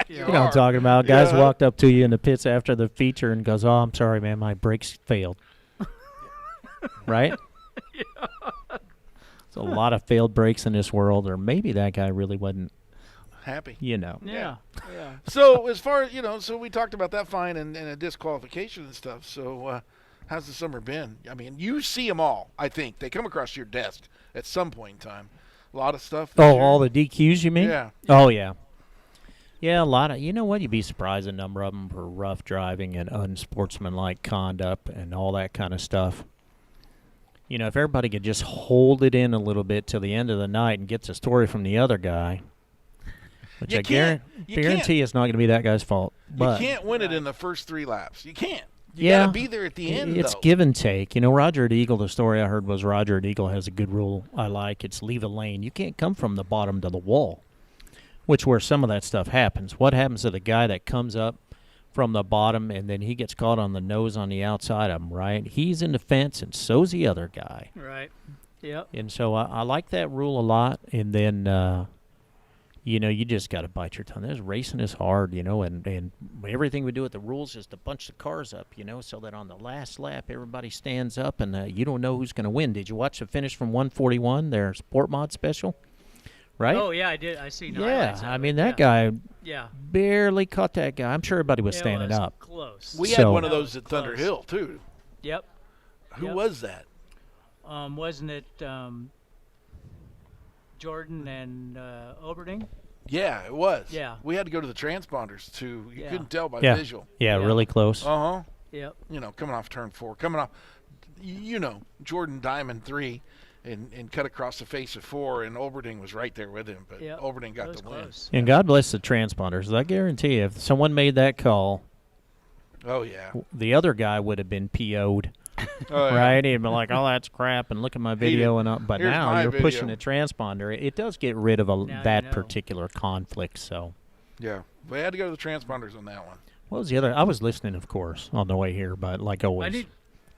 You You know what I'm talking about. Guys Yeah. walked up to you in the pits after the feature and goes, "Oh, I'm sorry, man, my brakes failed." Right? There's a lot of failed brakes in this world, or maybe that guy really wasn't. Happy. Yeah. Yeah. Yeah. So as far as so we talked about that fine and a disqualification and stuff. So how's the summer been? I mean, you see them all. I think they come across your desk at some point in time. A lot of stuff. this Oh, year. all the DQs, you mean? Yeah. Oh, yeah. Yeah, a lot of. You know what? You'd be surprised. A number of them for rough driving and unsportsmanlike conduct and all that kind of stuff. If everybody could just hold it in a little bit till the end of the night and get the story from the other guy, which You I can't- you guarantee it's not going to be that guy's fault. But you can't win it in the first 3 laps. You can't. You Yeah. gotta be there at the end. it's though. give and take. Roger at Eagle, the story I heard was Roger at Eagle has a good rule I like. It's leave a lane. You can't come from the bottom to the wall, which where some of that stuff happens. What happens to the guy that comes up from the bottom and then he gets caught on the nose on the outside of him, right? He's in the fence and so's the other guy. Right. Yep. And so I like that rule a lot. And then, you just got to bite your tongue. This racing is hard, and everything we do with the rules is to bunch the cars up, so that on the last lap everybody stands up and you don't know who's going to win. Did you watch the finish from 141, their Sport Mod special? Right? Oh yeah, I did. I see. Yeah, I mean, that guy Yeah. barely caught that guy. I'm sure everybody was It standing was up. Close. We had So- one of That those was at Thunder close. Hill too. Yep. Who Yep. was that? Wasn't it? Jordan and Oberding. Yeah, it was. Yeah. We had to go to the transponders too. You Yeah. couldn't tell by Yeah. visual. Yeah, Yeah. really close. Uh huh. Yep. You know, coming off turn 4, coming off, Jordan Diamond 3, and cut across the face of 4, and Oberding was right there with him, but Yep. Oberding got That was the win. close. And God bless the transponders. I guarantee you, if someone made that call, Oh yeah. the other guy would have been PO'd, Oh, yeah. right? He'd be like, "Oh, that's crap," and look at my video and but Here's now my you're pushing video. a transponder. It does get rid of Now you that know. particular conflict. So, Yeah. We had to go to the transponders on that one. what was the other? I was listening, of course, on the way here, but like always.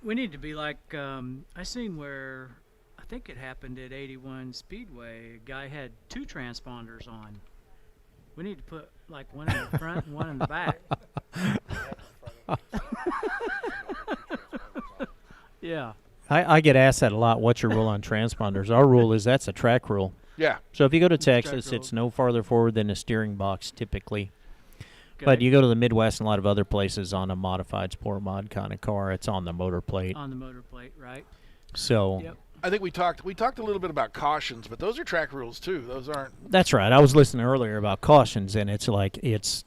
We need to be like I seen where I think it happened at 81 Speedway. A guy had 2 transponders on. We need to put like one in the front and one in the back. Yeah. I get asked that a lot. What's your rule on transponders? Our rule is that's a track rule. Yeah. So if you go to track Texas, rule. it's no farther forward than a steering box typically. Okay. But you go to the Midwest and a lot of other places on a modified sport mod kind of car, it's on the motor plate. on the motor plate, right? So Yep. I think we talked a little bit about cautions, but those are track rules too. Those aren't. that's right. I was listening earlier about cautions, and it's like it's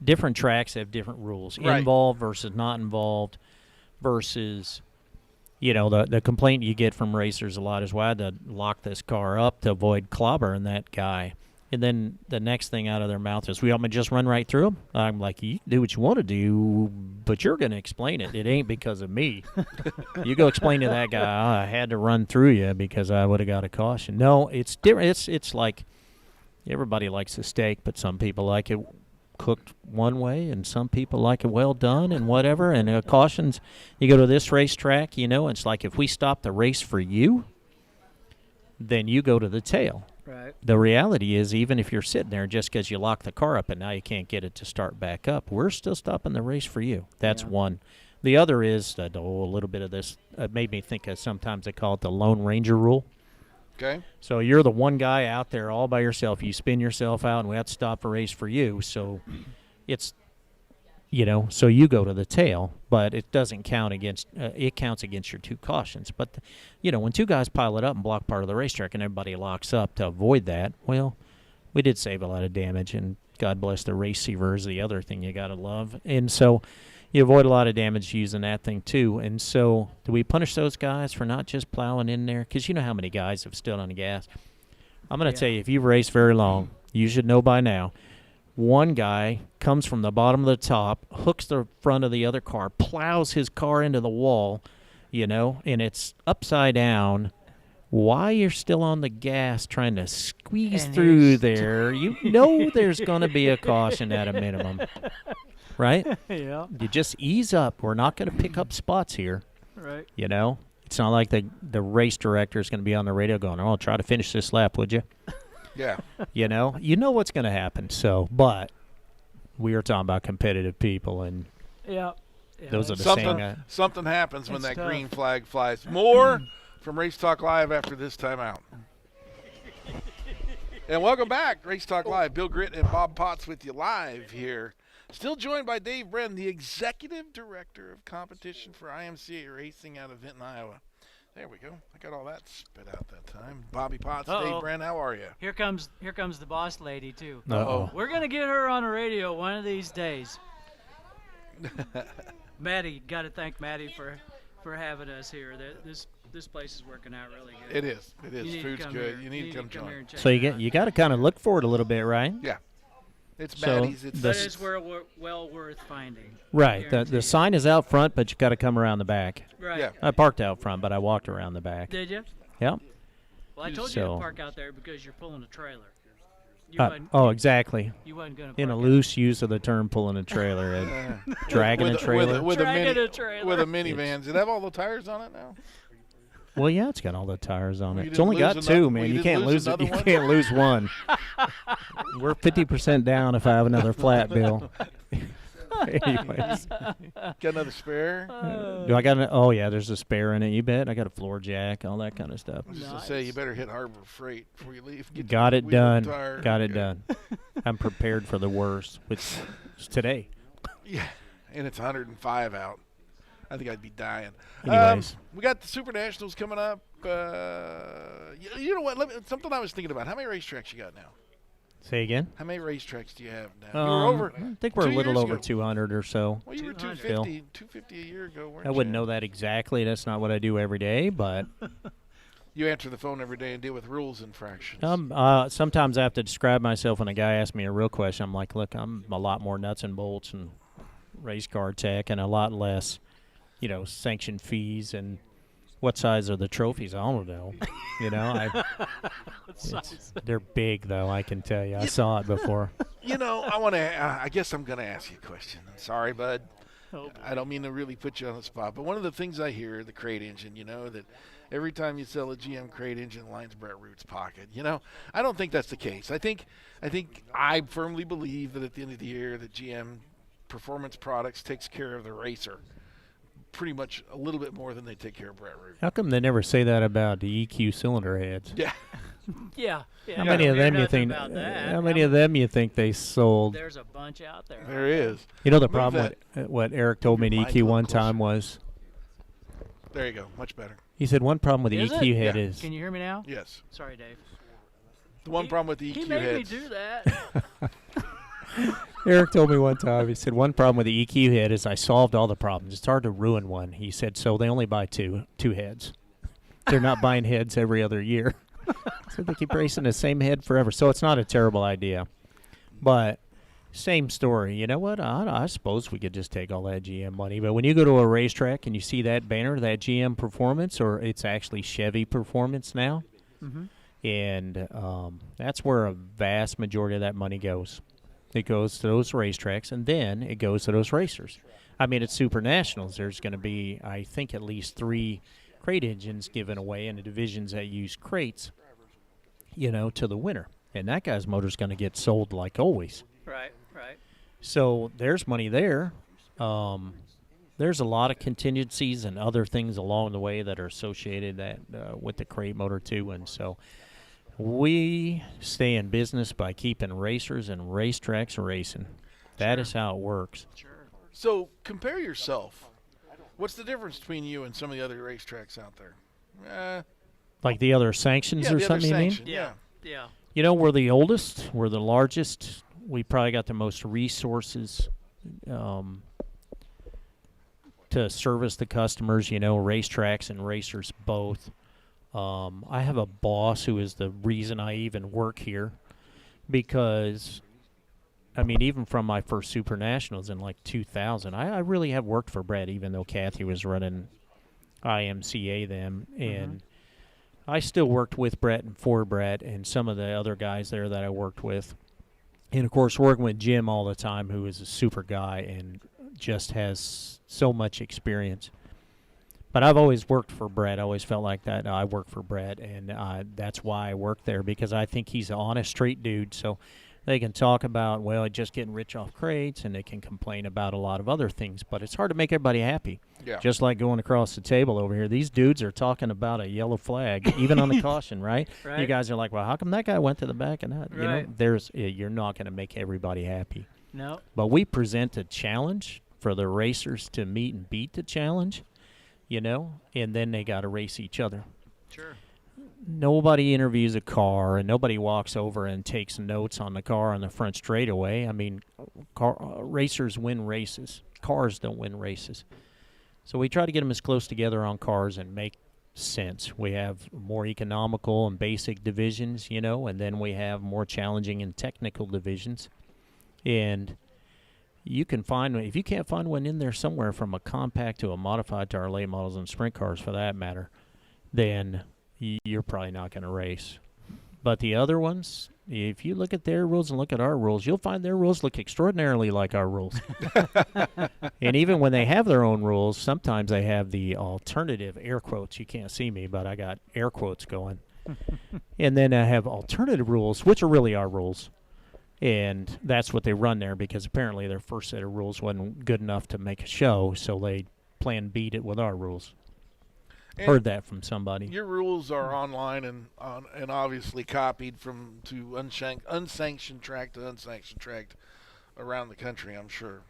different tracks have different rules. Right. Involved versus not involved versus the complaint you get from racers a lot is why I had to lock this car up to avoid clobbering that guy. And then the next thing out of their mouth is, we want me to just run right through him? I'm like, you can do what you want to do, but you're going to explain it. It ain't because of me. You go explain to that guy, I had to run through you because I would have got a caution. No, it's different. It's like everybody likes a steak, but some people like it cooked one way, and some people like it well done and whatever. And cautions, you go to this racetrack, it's like if we stop the race for you, then you go to the tail. Right. The reality is, even if you're sitting there just because you lock the car up and now you can't get it to start back up, we're still stopping the race for you. That's Yeah. one. The other is a little bit of this. It made me think of, sometimes they call it the Lone Ranger rule. Okay. So you're the one guy out there all by yourself. You spin yourself out, and we have to stop a race for you. So it's, so you go to the tail, but it doesn't count against. It counts against your 2 cautions. But when 2 guys pile it up and block part of the racetrack, and everybody locks up to avoid that, well, we did save a lot of damage, and God bless the receiver is the other thing you gotta love. And so you avoid a lot of damage using that thing too. And so do we punish those guys for not just plowing in there? Because you know how many guys have stood on the gas. I'm going to Yeah. tell you, if you've raced very long, you should know by now, one guy comes from the bottom of the top, hooks the front of the other car, plows his car into the wall, and it's upside down. Why you're still on the gas trying to squeeze And through he's- there, there's going to be a caution at a minimum. Right? Yeah. You just ease up. We're not going to pick up spots here. Right. It's not like the race director is going to be on the radio going, "Oh, try to finish this lap, would you?" Yeah. You know what's going to happen. So, but we are talking about competitive people, and Yeah. those are the Something same. something happens when It's that tough. green flag flies. More from Race Talk Live after this timeout. And welcome back, Race Talk Live. Bill Gritt and Bob Potts with you live here. Still joined by Dave Brenn, the Executive Director of Competition for IMCA Racing out of Vinton, Iowa. There we go. I got all that spit out that time. Bobby Potts, Dave Uh-oh. Brenn, how are you? Here comes the boss lady too. Uh-oh. We're gonna get her on the radio one of these days. Maddie, got to thank Maddie for having us here. This place is working out really good. It is. It You is. need to Food's come good. here. You need to come here join. and check So it out. you got to kind of look forward a little bit, right? Yeah. It's So Maddie's. It's the But it's well worth finding. Right. Guarantee The you. sign is out front, but you got to come around the back. Right. Yeah. I parked out front, but I walked around the back. Did you? Yep. Well, I told you So- to park out there because you're pulling a trailer. You Exactly. You wasn't gonna. In a park loose use of the term pulling a trailer and dragging a with trailer. with a Dragging mini a trailer. with a minivan. Does it have all the tires on it now? Well, yeah, it's got all the tires on Well, it. you It's only didn't got lose 2, another- man. well, You you can't didn't lose lose it. another You one? can't lose one. We're 50% down if I have another flat bill. Anyways, Got another spare? do I got an? Oh yeah, there's a spare in it. You bet. I got a floor jack, all that kind of stuff. I was just to say, you better hit Harbor Freight before you leave. Get Got the it wheel done. tire. Got it Okay. done. I'm prepared for the worst, which is today. Yeah, and it's 105 out. I think I'd be dying. Anyways. We got the Super Nationals coming up. You know what? Something I was thinking about. How many racetracks you got now? Say again. How many racetracks do you have now? You were over. I think we're a 2 little years over ago. 200 or so. Well, you were 200. 250 a year ago, weren't I you? wouldn't know that exactly. That's not what I do every day, but You answer the phone every day and deal with rules infractions. sometimes I have to describe myself when a guy asks me a real question. I'm like, look, I'm a lot more nuts and bolts and race car tech and a lot less, sanction fees and what size are the trophies? I don't know. They're big, though, I can tell you. I saw it before. I guess I'm going to ask you a question. I'm sorry, bud. Oh, boy. I don't mean to really put you on the spot, but one of the things I hear, the crate engine, that every time you sell a GM crate engine, it lines Brett Root's pocket. I don't think that's the case. I firmly believe that at the end of the year, that GM Performance Products takes care of the racer pretty much a little bit more than they take care of Brett Root. How come they never say that about the EQ cylinder heads? Yeah. Yeah. How many of them you nothing think? about that. How many of them you think they sold? There's a bunch out there. There is. The Move problem with what Eric told me Move to your EQ mic a one little time closer. was There you go. Much better. he said one problem with the Is EQ it? head Yeah. is Can you hear me now? Yes. Sorry, Dave. The one problem with the EQ He made heads. me do that. Eric told me one time, he said, one problem with the EQ head is I solved all the problems. It's hard to ruin one. He said, so they only buy two heads. They're not buying heads every other year. So they keep racing the same head forever. So it's not a terrible idea. But same story. You know what? I suppose we could just take all that GM money. But when you go to a racetrack and you see that banner, that GM Performance, or it's actually Chevy Performance now, and that's where a vast majority of that money goes. It goes to those racetracks, and then it goes to those racers. I mean, at Super Nationals, there's going to be, I think, at least 3 crate engines given away in the divisions that use crates, to the winner. And that guy's motor's going to get sold like always. Right. So there's money there. There's a lot of contingencies and other things along the way that are associated with the crate motor, too. And so we stay in business by keeping racers and racetracks racing. That is how it works. Sure. So compare yourself. What's the difference between you and some of the other racetracks out there? Like the other sanctions Yeah, or the other something, you mean? sanction, yeah. Yeah. We're the oldest. We're the largest. We probably got the most resources to service the customers, racetracks and racers both. I have a boss who is the reason I even work here because, even from my first Super Nationals in like 2000, I really have worked for Brett, even though Kathy was running IMCA then. And I still worked with Brett and for Brett and some of the other guys there that I worked with. And, of course, working with Jim all the time, who is a super guy and just has so much experience. But I've always worked for Brett. I always felt like that. I work for Brett, and that's why I work there, because I think he's an honest, straight dude. So they can talk about, just getting rich off crates, and they can complain about a lot of other things. But it's hard to make everybody happy. Yeah. Just like going across the table over here. These dudes are talking about a yellow flag, even on the caution, right? Right. You guys are like, well, how come that guy went to the back and that? Right. You're not going to make everybody happy. No. But we present a challenge for the racers to meet and beat the challenge, and then they got to race each other. Sure. Nobody interviews a car, and nobody walks over and takes notes on the car on the front straightaway. Racers win races. Cars don't win races. So we try to get them as close together on cars and make sense. We have more economical and basic divisions, and then we have more challenging and technical divisions. And you can find, if you can't find one in there somewhere from a compact to a modified to our late models and sprint cars for that matter, then you're probably not going to race. But the other ones, if you look at their rules and look at our rules, you'll find their rules look extraordinarily like our rules. And even when they have their own rules, sometimes they have the alternative air quotes. You can't see me, but I got air quotes going. And then I have alternative rules, which are really our rules. And that's what they run there, because apparently their first set of rules wasn't good enough to make a show, so they plan beat it with our rules. And Heard that from somebody. your rules are online and obviously copied to unsanctioned track to unsanctioned track around the country, I'm sure.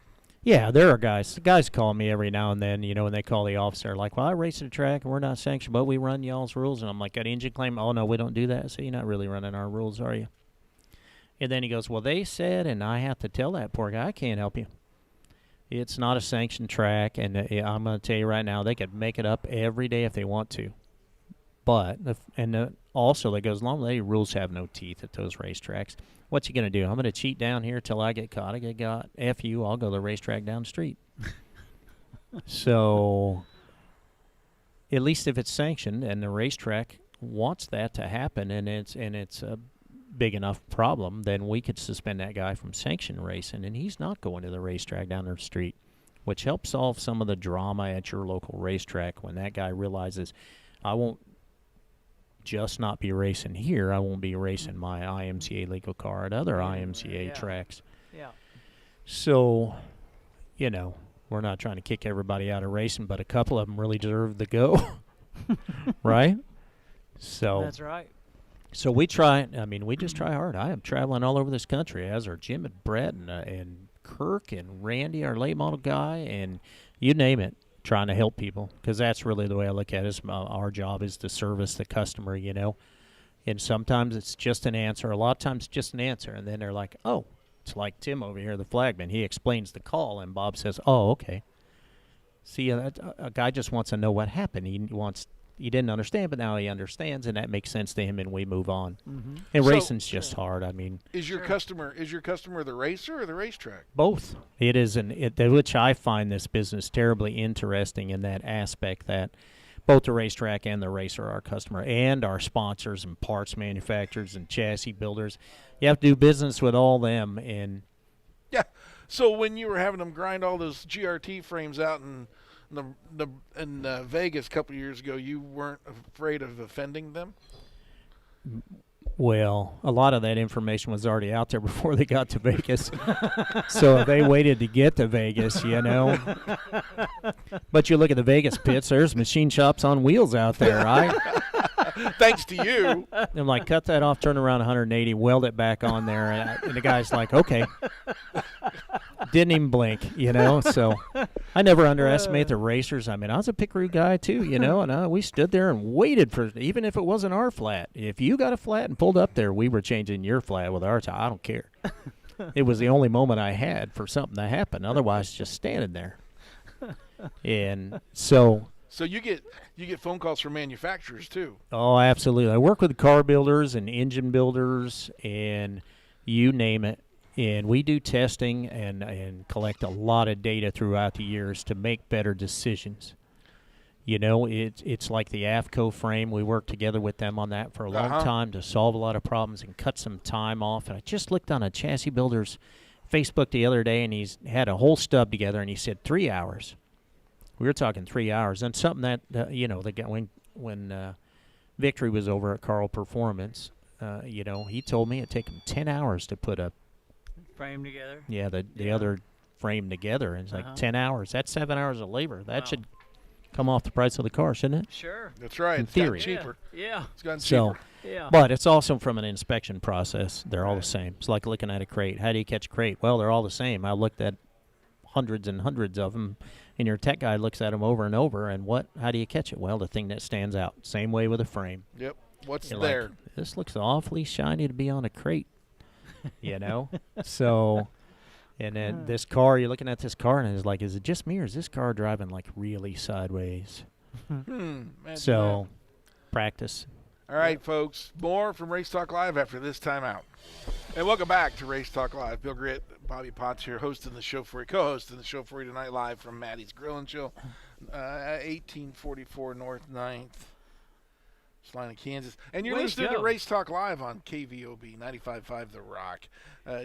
Yeah, there are guys. Guys call me every now and then, and they call the officer like, well, I race at a track and we're not sanctioned, but we run y'all's rules. And I'm like, got an engine claim? Oh, no, we don't do that. So you're not really running our rules, are you? And then he goes, well, they said, and I have to tell that poor guy, I can't help you. It's not a sanctioned track, and I'm going to tell you right now, they could make it up every day if they want to. But, also, that goes along with it, rules have no teeth at those racetracks. What's he going to do? I'm going to cheat down here till I get caught. I get caught. F you, I'll go to the racetrack down the street. So, at least if it's sanctioned and the racetrack wants that to happen and it's a big enough problem, then we could suspend that guy from sanctioned racing, and he's not going to the racetrack down the street, which helps solve some of the drama at your local racetrack when that guy realizes, I won't just not be racing here, I won't be racing my IMCA legal car at other IMCA tracks. Yeah. So, we're not trying to kick everybody out of racing, but a couple of them really deserve the go, right? So That's right. So we try. I mean, we just try hard. I am traveling all over this country, as are Jim and Brett and Kirk and Randy, our late model guy, and you name it, trying to help people, because that's really the way I look at it. Our job is to service the customer, And sometimes it's just an answer. A lot of times it's just an answer, and then they're like, oh, it's like Tim over here, the flagman. He explains the call, and Bob says, oh, okay. See, a guy just wants to know what happened. He didn't understand, but now he understands, and that makes sense to him, and we move on. Mm-hmm. And So- racing's just hard. I mean, Is your customer the racer or the racetrack? both. It is which I find this business terribly interesting in that aspect, that both the racetrack and the racer are our customer, and our sponsors and parts manufacturers and chassis builders. You have to do business with all them, and Yeah. So when you were having them grind all those GRT frames out in Vegas a couple years ago, you weren't afraid of offending them? well, a lot of that information was already out there before they got to Vegas. So they waited to get to Vegas, But you look at the Vegas pits, there's machine shops on wheels out there, right? Thanks to you. I'm like, cut that off, turn around 180, weld it back on there. And the guy's like, okay. Didn't even blink, So I never underestimate the racers. I mean, I was a Pickaroo guy too, and we stood there and waited for, even if it wasn't our flat. If you got a flat and pulled up there, we were changing your flat with our tire. I don't care. It was the only moment I had for something to happen. Otherwise, just standing there. And so... So you get phone calls from manufacturers too. Oh, absolutely. I work with car builders and engine builders and you name it. And we do testing and collect a lot of data throughout the years to make better decisions. It's like the AFCO frame. We worked together with them on that for a long time to solve a lot of problems and cut some time off. And I just looked on a chassis builder's Facebook the other day, and he's had a whole stub together, and he said 3 hours. We were talking 3 hours, and something that the guy, when Victory was over at Carl Performance, he told me it'd take him 10 hours to put a Frame together. the other frame together, and it's like 10 hours. That's 7 hours of labor. That should come off the price of the car, shouldn't it? Sure. That's right. In It's gotten theory. cheaper. Yeah. It's gotten So, cheaper. Yeah. but it's also from an inspection process. They're all the same. It's like looking at a crate. How do you catch a crate? Well, they're all the same. I looked at hundreds and hundreds of them, and your tech guy looks at them over and over, and how do you catch it? Well, the thing that stands out. Same way with a frame. Yep. What's You're there? like, this looks awfully shiny to be on a crate, So, and then this car, you're looking at this car, and it's like, is it just me, or is this car driving like really sideways? So, practice. All right, folks. More from Race Talk Live after this time out. And welcome back to Race Talk Live. Bill Gritt, Bobby Potts here, hosting the show for you, co-hosting the show for you tonight live from Maddie's Grill and Chill, 1844 North 9th, Salina, Kansas. And you're Way to listening to go. Race Talk Live on KVOB 95.5 The Rock.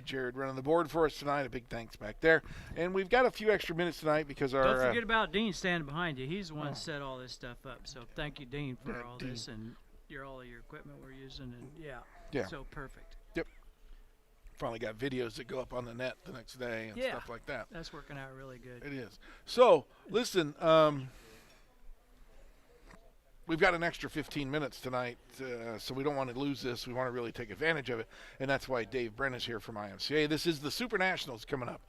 Jared running the board for us tonight. A big thanks back there. And we've got a few extra minutes tonight because our... Don't forget about Dean standing behind you. He's the one that set all this stuff up. So thank you, Dean, for all Dean. this and all of your equipment we're using. And Yeah. so perfect. finally got videos that go up on the net the next day and stuff like that. That's working out really good. It is. So, listen, we've got an extra 15 minutes tonight, so we don't want to lose this. We want to really take advantage of it, and that's why Dave Brenn is here from IMCA. This is the Super Nationals coming up,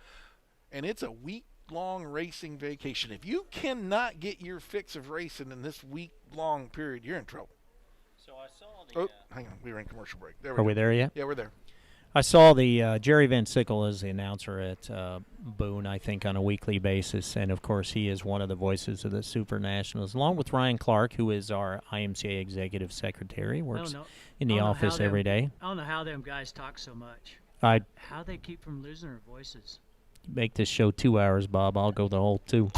and it's a week week-long racing vacation. If you cannot get your fix of racing in this week-long period, you're in trouble. So I saw the. Oh, hang on. We were in commercial break. There we Are go. we there yet? Yeah, we're there. I saw the Jerry Van Sickle as the announcer at Boone, I think, on a weekly basis. And, of course, he is one of the voices of the Super Nationals, along with Ryan Clark, who is our IMCA executive secretary, works in the office every day. I don't know how them guys talk so much. I'd How they keep from losing their voices. make this show 2 hours, Bob. I'll go the whole 2.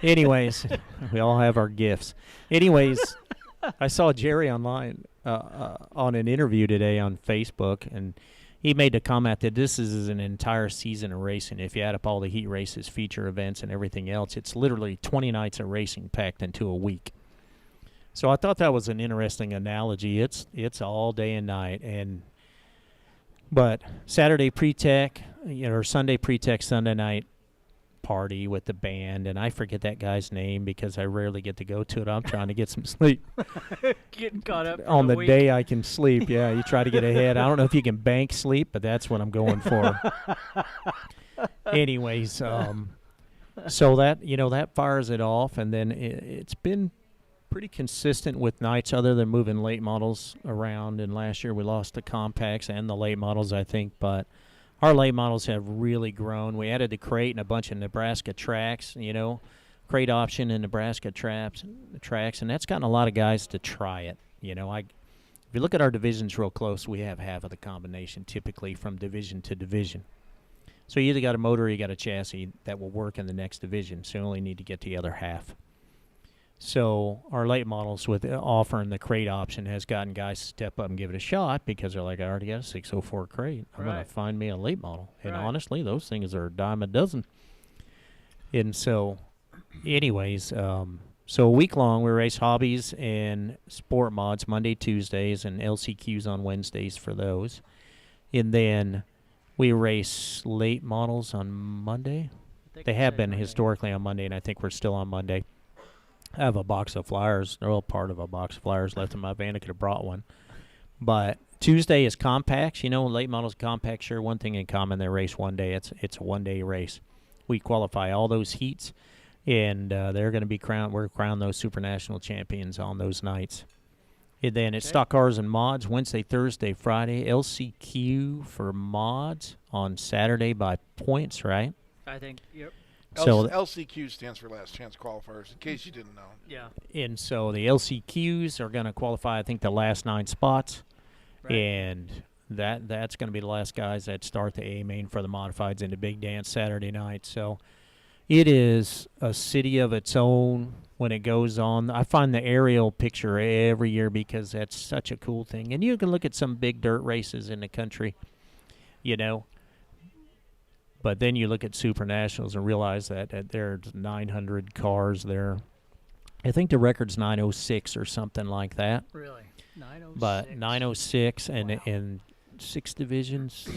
Anyways, we all have our gifts. Anyways, I saw Jerry online on an interview today on Facebook, and he made the comment that this is an entire season of racing. If you add up all the heat races, feature events, and everything else, it's literally 20 nights of racing packed into a week. So I thought that was an interesting analogy. It's all day and night, but Saturday pre-tech, or Sunday pre-tech, Sunday night party with the band, and I forget that guy's name because I rarely get to go to it. I'm trying to get some sleep. Getting caught up On the week. day I can sleep, yeah, you try to get ahead. I don't know if you can bank sleep, but that's what I'm going for. Anyways, so that fires it off, and then it's been pretty consistent with nights other than moving late models around, and last year we lost the compacts and the late models, I think, but our late models have really grown. We added the crate and a bunch of Nebraska tracks, crate option and Nebraska tracks, and that's gotten a lot of guys to try it. If you look at our divisions real close, we have half of the combination typically from division to division. So you either got a motor or you got a chassis that will work in the next division, so you only need to get the other half. So our late models with offering the crate option has gotten guys to step up and give it a shot because they're like, I already got a 604 crate. I'm going Right. to find me a late model. And Right. honestly, those things are a dime a dozen. And so, anyways, so a week long we race hobbies and sport mods Monday, Tuesdays, and LCQs on Wednesdays for those. And then we race late models on Monday. They have been historically on Monday, and I think we're still on Monday. I have a box of flyers. They're all part of a box of flyers left in my van. I could have brought one. But Tuesday is compacts. Late models, compacts share one thing in common. They race one day. It's a one-day race. We qualify all those heats, and they're going to be crowned. We're crowned those Super National champions on those nights. And then it's stock cars and mods Wednesday, Thursday, Friday. LCQ for mods on Saturday by points, right? I think, yep. So LCQ stands for Last Chance Qualifiers, in case you didn't know. Yeah. And so the LCQs are going to qualify, I think, the last 9 spots. Right. And that's going to be the last guys that start the A main for the modifieds in the big dance Saturday night. So it is a city of its own when it goes on. I find the aerial picture every year because that's such a cool thing. And you can look at some big dirt races in the country, But then you look at Super Nationals and realize that there's 900 cars there. I think the record's 906 or something like that. Really? 906. But 906 and Wow. in 6 divisions,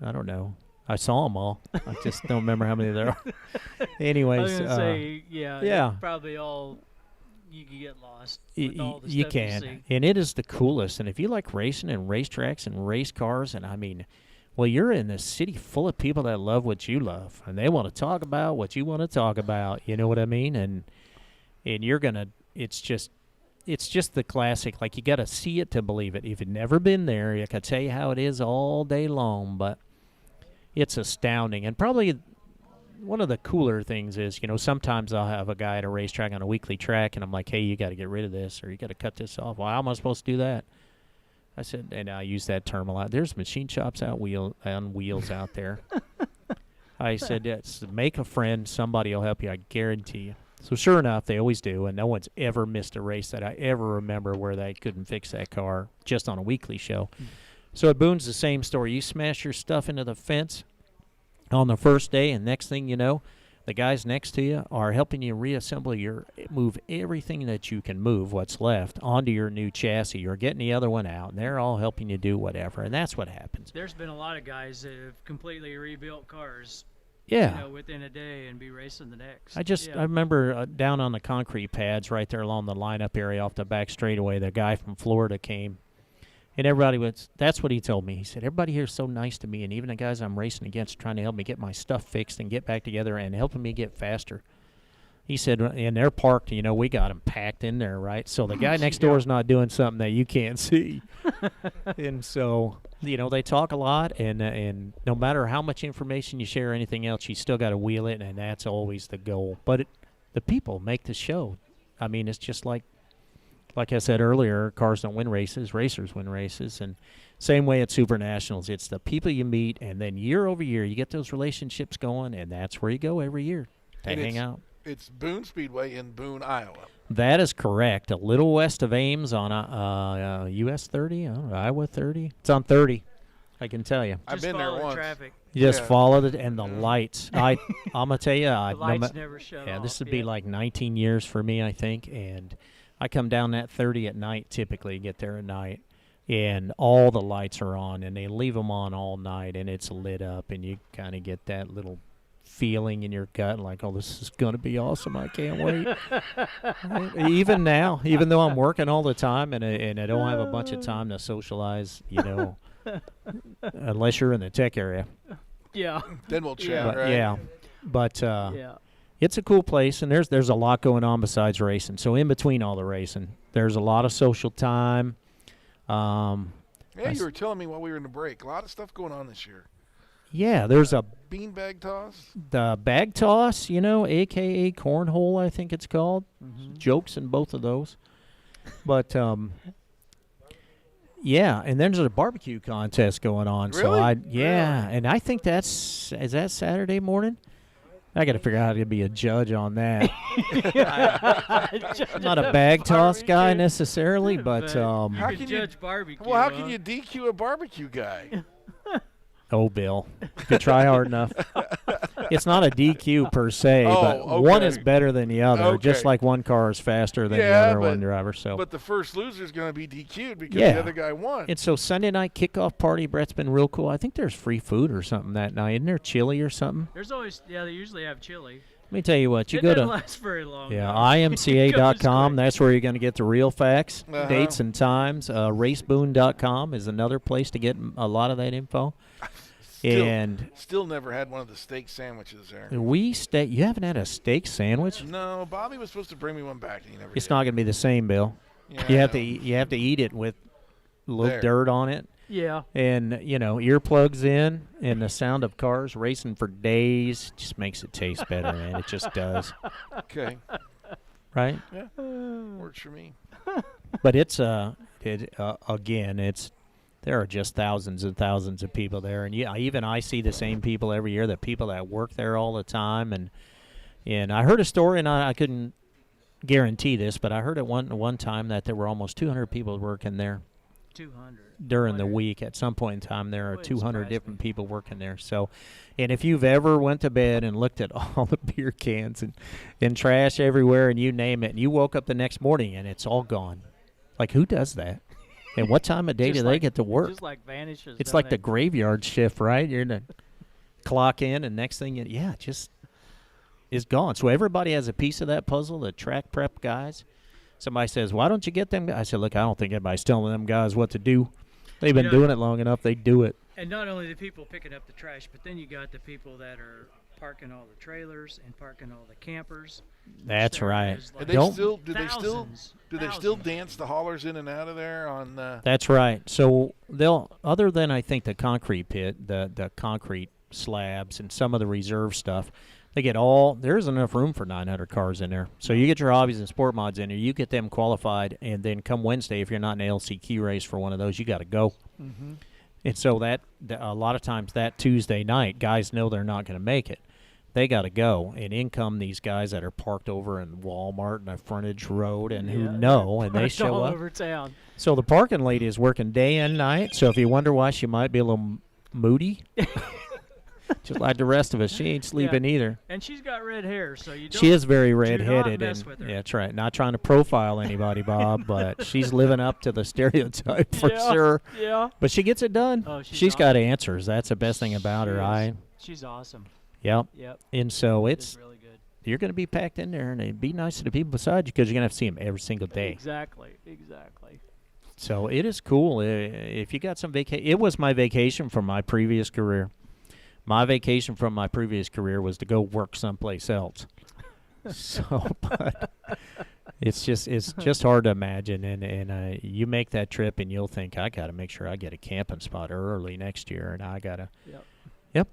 I don't know. I saw them all. I just don't remember how many there are. I Anyways, was going to say, yeah. yeah. Probably all, you could get lost y- with all the you stuff can. see. And it is the coolest. And if you like racing and racetracks and race cars, and I mean, well, you're in a city full of people that love what you love, and they want to talk about what you want to talk about. You know what I mean? And you're gonna. It's just the classic. Like, you got to see it to believe it. If you've never been there, I could tell you how it is all day long, but it's astounding. And probably one of the cooler things is, sometimes I'll have a guy at a racetrack on a weekly track, and I'm like, hey, you got to get rid of this, or you got to cut this off. Well, how am I supposed to do that? I said, and I use that term a lot. There's machine shops on wheels out there. I said, yes, make a friend. Somebody will help you. I guarantee you. So sure enough, they always do, and no one's ever missed a race that I ever remember where they couldn't fix that car just on a weekly show. So at Boone's the same story. You smash your stuff into the fence on the first day, and next thing you know, the guys next to you are helping you move everything that you can move, what's left, onto your new chassis. You're getting the other one out, and they're all helping you do whatever, and that's what happens. There's been a lot of guys that have completely rebuilt cars, Yeah. within a day and be racing the next. I remember down on the concrete pads right there along the lineup area off the back straightaway, the guy from Florida came, And everybody was, that's what he told me. He said, everybody here is so nice to me, and even the guys I'm racing against are trying to help me get my stuff fixed and get back together and helping me get faster. He said, and they're parked, we got them packed in there, right? So the guy next door is not doing something that you can't see. And so, they talk a lot, and no matter how much information you share or anything else, you still got to wheel it, and that's always the goal. But the people make the show. I mean, it's just like I said earlier, cars don't win races, racers win races. And same way at Super Nationals, it's the people you meet, and then year over year, you get those relationships going, and that's where you go every year to hang out. It's Boone Speedway in Boone, Iowa. That is correct. A little west of Ames on US 30, Iowa 30. It's on 30, I can tell you. I've been there once. Traffic. You just follow it, and the lights. I'm going to tell you. The lights never shut off. Yeah, this would be like 19 years for me, I think. And I come down that 30 at night, typically, get there at night. And all the lights are on, and they leave them on all night, and it's lit up. And you kind of get that little feeling in your gut like, oh, this is going to be awesome. I can't wait. Right? Even now, even though I'm working all the time and I don't have a bunch of time to socialize, unless you're in the tech area. Yeah. Then we'll chat, But, right? yeah. But it's a cool place, and there's a lot going on besides racing. So in between all the racing, there's a lot of social time. Yeah, you were telling me while we were in the break. A lot of stuff going on this year. Yeah, there's a Beanbag toss. the bag toss, a.k.a. cornhole, I think it's called. Mm-hmm. Jokes in both of those. But, yeah, and then there's a barbecue contest going on. Really? So and I think is that Saturday morning? I got to figure out how to be a judge on that. I'm not a bag toss guy necessarily, but How can you judge barbecue? Well, how can you DQ a barbecue guy? oh, Bill, if you try hard enough. It's not a DQ per se, but Oh, one okay. is better than the other. Just Okay. like one car is faster than the Yeah, other but- one driver. So. But the first loser is going to be DQ'd because Yeah. the other guy won. And so Sunday night kickoff party, Brett's been real cool. I think there's free food or something that night. Isn't there chili or something? There's always, they usually have chili. Let me tell you what, you It go doesn't to last very long. though. imca.com. It goes That's where you're going to get the real facts, Uh-huh. dates and times. Raceboon.com is another place to get a lot of that info. Still never had one of the steak sandwiches there. You haven't had a steak sandwich? No, Bobby was supposed to bring me one back, and he never It's did. not going to be the same, Bill. Yeah, You I have know. to eat it with a little There. dirt on it. Yeah. And, earplugs in, and the sound of cars racing for days just makes it taste better, man. It just does. Okay, Right? works for me. But again, there are just thousands and thousands of people there. And I see the same people every year, the people that work there all the time. And I heard a story, and I couldn't guarantee this, but I heard at one time that there were almost 200 people working there 200. during the 200. week. At some point in time, there are Wouldn't 200 surprise different me. people working there. So, and if you've ever went to bed and looked at all the beer cans and trash everywhere and you name it, and you woke up the next morning and it's all gone, like, who does that? And what time of day Just do they like- get to work? Just like vanishes. It's don't like the it? graveyard shift, right? You're to clock in, and next thing it just is gone. So everybody has a piece of that puzzle. The track prep guys. Somebody says, "Why don't you get them?" I said, "Look, I don't think anybody's telling them guys what to do. They've been doing it long enough. They do it." And not only the people picking up the trash, but then you got the people that are parking all the trailers and parking all the campers. That's There right. is, And like, they Don't- still thousands, do they still thousands. dance the haulers in and out of there on? That's right. So they'll, other than I think the concrete pit, the concrete slabs, and some of the reserve stuff, they get there's enough room for 900 cars in there. So you get your hobbies and sport mods in there, you get them qualified, and then come Wednesday, if you're not in an LCQ race for one of those, you got to go. Mm-hmm. And so a lot of times that Tuesday night, guys know they're not going to make it. They got to go, and in come these guys that are parked over in Walmart and a frontage road, and who know, and they Parked show all up. over town. So the parking lady is working day and night. So if you wonder why she might be a little moody, just like the rest of us, she ain't sleeping either. And she's got red hair, so you don't. She is very do not red-headed, mess and with her. yeah, that's right. Not trying to profile anybody, Bob, but she's living up to the stereotype for Yeah. sure. Yeah. But she gets it done. Oh, she's She's got awesome. answers. That's the best thing about She her. is. She's awesome. Yep. Yep. And so It's really good. you're going to be packed in there, and it'd be nice to the people beside you because you're going to have to see them every single day. Exactly. Exactly. So it is cool. If you got some vacation, it was my vacation from my previous career. My vacation from my previous career was to go work someplace else. So, but it's just hard to imagine. And you make that trip, and you'll think, I got to make sure I get a camping spot early next year, and I gotta. Yep.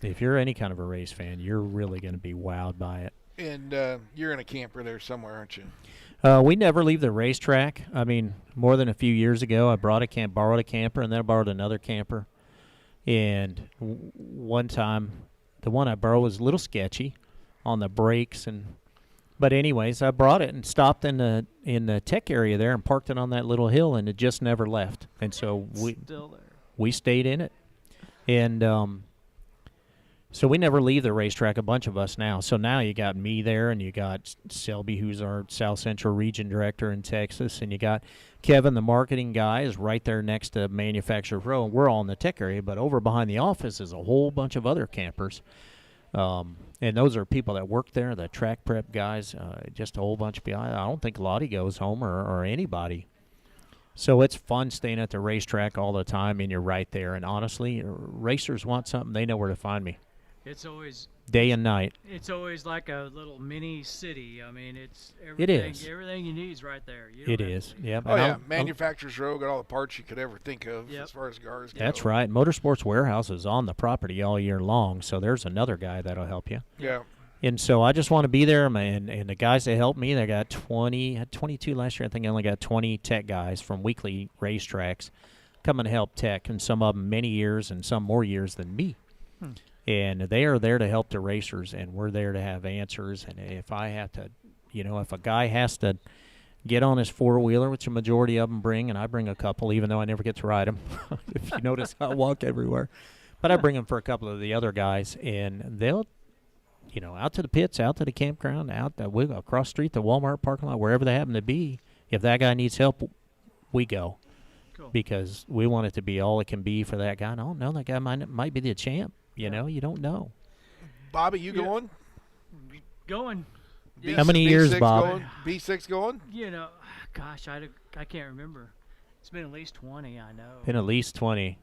If you're any kind of a race fan, you're really going to be wowed by it. And you're in a camper there somewhere, aren't you? We never leave the racetrack. I mean, more than a few years ago, I borrowed a camper, and then I borrowed another camper. And one time, the one I borrowed was a little sketchy on the brakes, but anyways, I brought it and stopped in the tech area there and parked it on that little hill, and it just never left. And so we stayed in it, and so we never leave the racetrack, a bunch of us now. So now you got me there, and you got Selby, who's our South Central Region Director in Texas, and you got Kevin, the marketing guy, is right there next to Manufacturers Row. We're all in the tech area, but over behind the office is a whole bunch of other campers. And those are people that work there, the track prep guys, just a whole bunch of people. I don't think Lottie goes home or anybody. So it's fun staying at the racetrack all the time, and you're right there. And honestly, racers want something, they know where to find me. It's always Day and night. It's always like a little mini city. I mean, it's It everything. is. Everything you need is right there. You It don't have- is. Yep. Oh, And yeah. I'm- Manufacturers Row got all the parts you could ever think of Yep. as far as cars go. That's right. Motorsports Warehouse is on the property all year long, so there's another guy that'll help you. Yeah. And so I just want to be there, man. And the guys that help me, they got 20, had 22 last year. I think I only got 20 tech guys from weekly racetracks coming to help tech, and some of them many years and some more years than me. And they are there to help the racers, and we're there to have answers. And if I have to, if a guy has to get on his four-wheeler, which a majority of them bring, and I bring a couple, even though I never get to ride them, if you notice, I walk everywhere. But I bring them for a couple of the other guys, and they'll, out to the pits, out to the campground, we go across the street, the Walmart parking lot, wherever they happen to be. If that guy needs help, we go. Cool. Because we want it to be all it can be for that guy. And I don't know, that guy might be the champ. You don't know. Bobby, you Yeah. going? Going. B- How many years, B6 Bob? Going? B6 going? Gosh, I can't remember. It's been at least 20. I know. Been at least 20.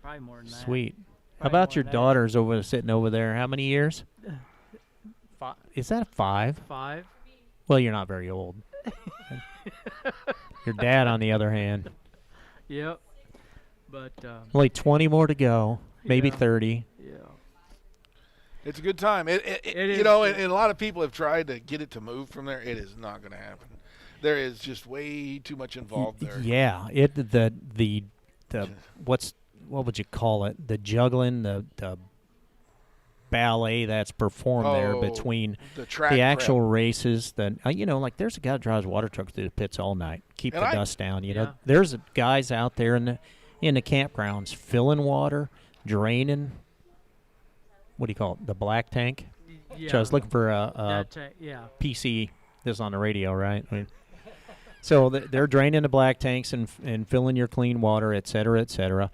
Probably more than that. Sweet. How Probably about more your than that. daughters sitting over there? How many years? Is that 5? 5. Well, you're not very old. Your dad, on the other hand, Yep. But only 20 more to go, maybe Yeah. 30. yeah. It's a good time. It is. and a lot of people have tried to get it to move from there. It is not going to happen. There is just way too much involved there. Yeah, what would you call it? The juggling, the ballet that's performed there Oh, between The track the prep. actual races. Like there's a guy that drives water trucks through the pits all night, keep And the I- dust down. Yeah. There's guys out there in the campgrounds filling water, draining. What do you call it? The black tank. Yeah. So I was looking for a yeah. PC. This is on the radio, right? So they're draining the black tanks and filling your clean water, et cetera,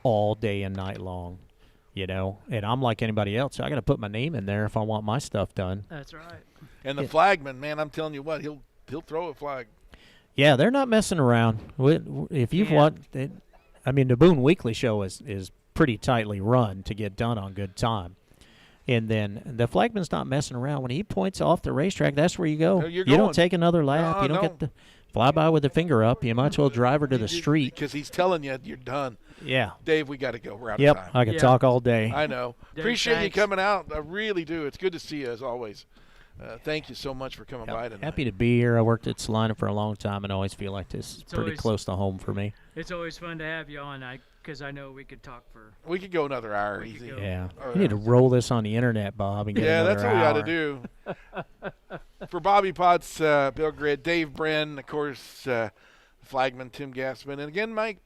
all day and night long. And I'm like anybody else. I got to put my name in there if I want my stuff done. That's right. And the flagman, man, I'm telling you what, he'll throw a flag. Yeah, they're not messing around. If you've Yeah. watched it, the Boone Weekly show is pretty tightly run to get done on good time. And then the flagman's not messing around. When he points off the racetrack, that's where you go. No, you're You don't going. take another lap. No, You don't no. get the fly by with the finger up. You might as well drive her to the street. Because he's telling you you're done. Yeah. Dave, we got to go. We're out Yep. of time. I could Yeah. talk all day. I know. Dave, Appreciate thanks. you coming out. I really do. It's good to see you as always. Thank you so much for coming by tonight. Happy to be here. I worked at Salina for a long time and always feel like this is It's pretty always- close to home for me. It's always fun to have you on. Because I know we could talk for. We could go another hour We could easy. go. Yeah. Oh, We need to roll this on the internet, Bob, and get Yeah, another that's what we hour. got to do. For Bobby Potts, Bill Grid, Dave Brenn, of course, Flagman, Tim Gassman, and again, Mike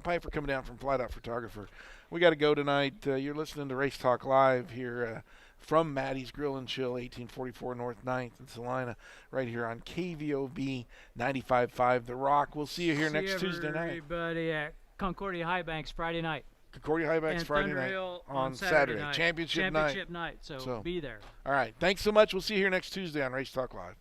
Piper coming down from Flight Out Photographer. We got to go tonight. You're listening to Race Talk Live here from Maddie's Grill and Chill, 1844 North 9th in Salina, right here on KVOV 95.5 The Rock. We'll see you here next Tuesday night. Everybody at Concordia High Banks Friday night. Concordia High Banks And Friday Thunder night Hill on Saturday Saturday. night. Championship night. Championship night. So So- be there. All right. Thanks so much. We'll see you here next Tuesday on Race Talk Live.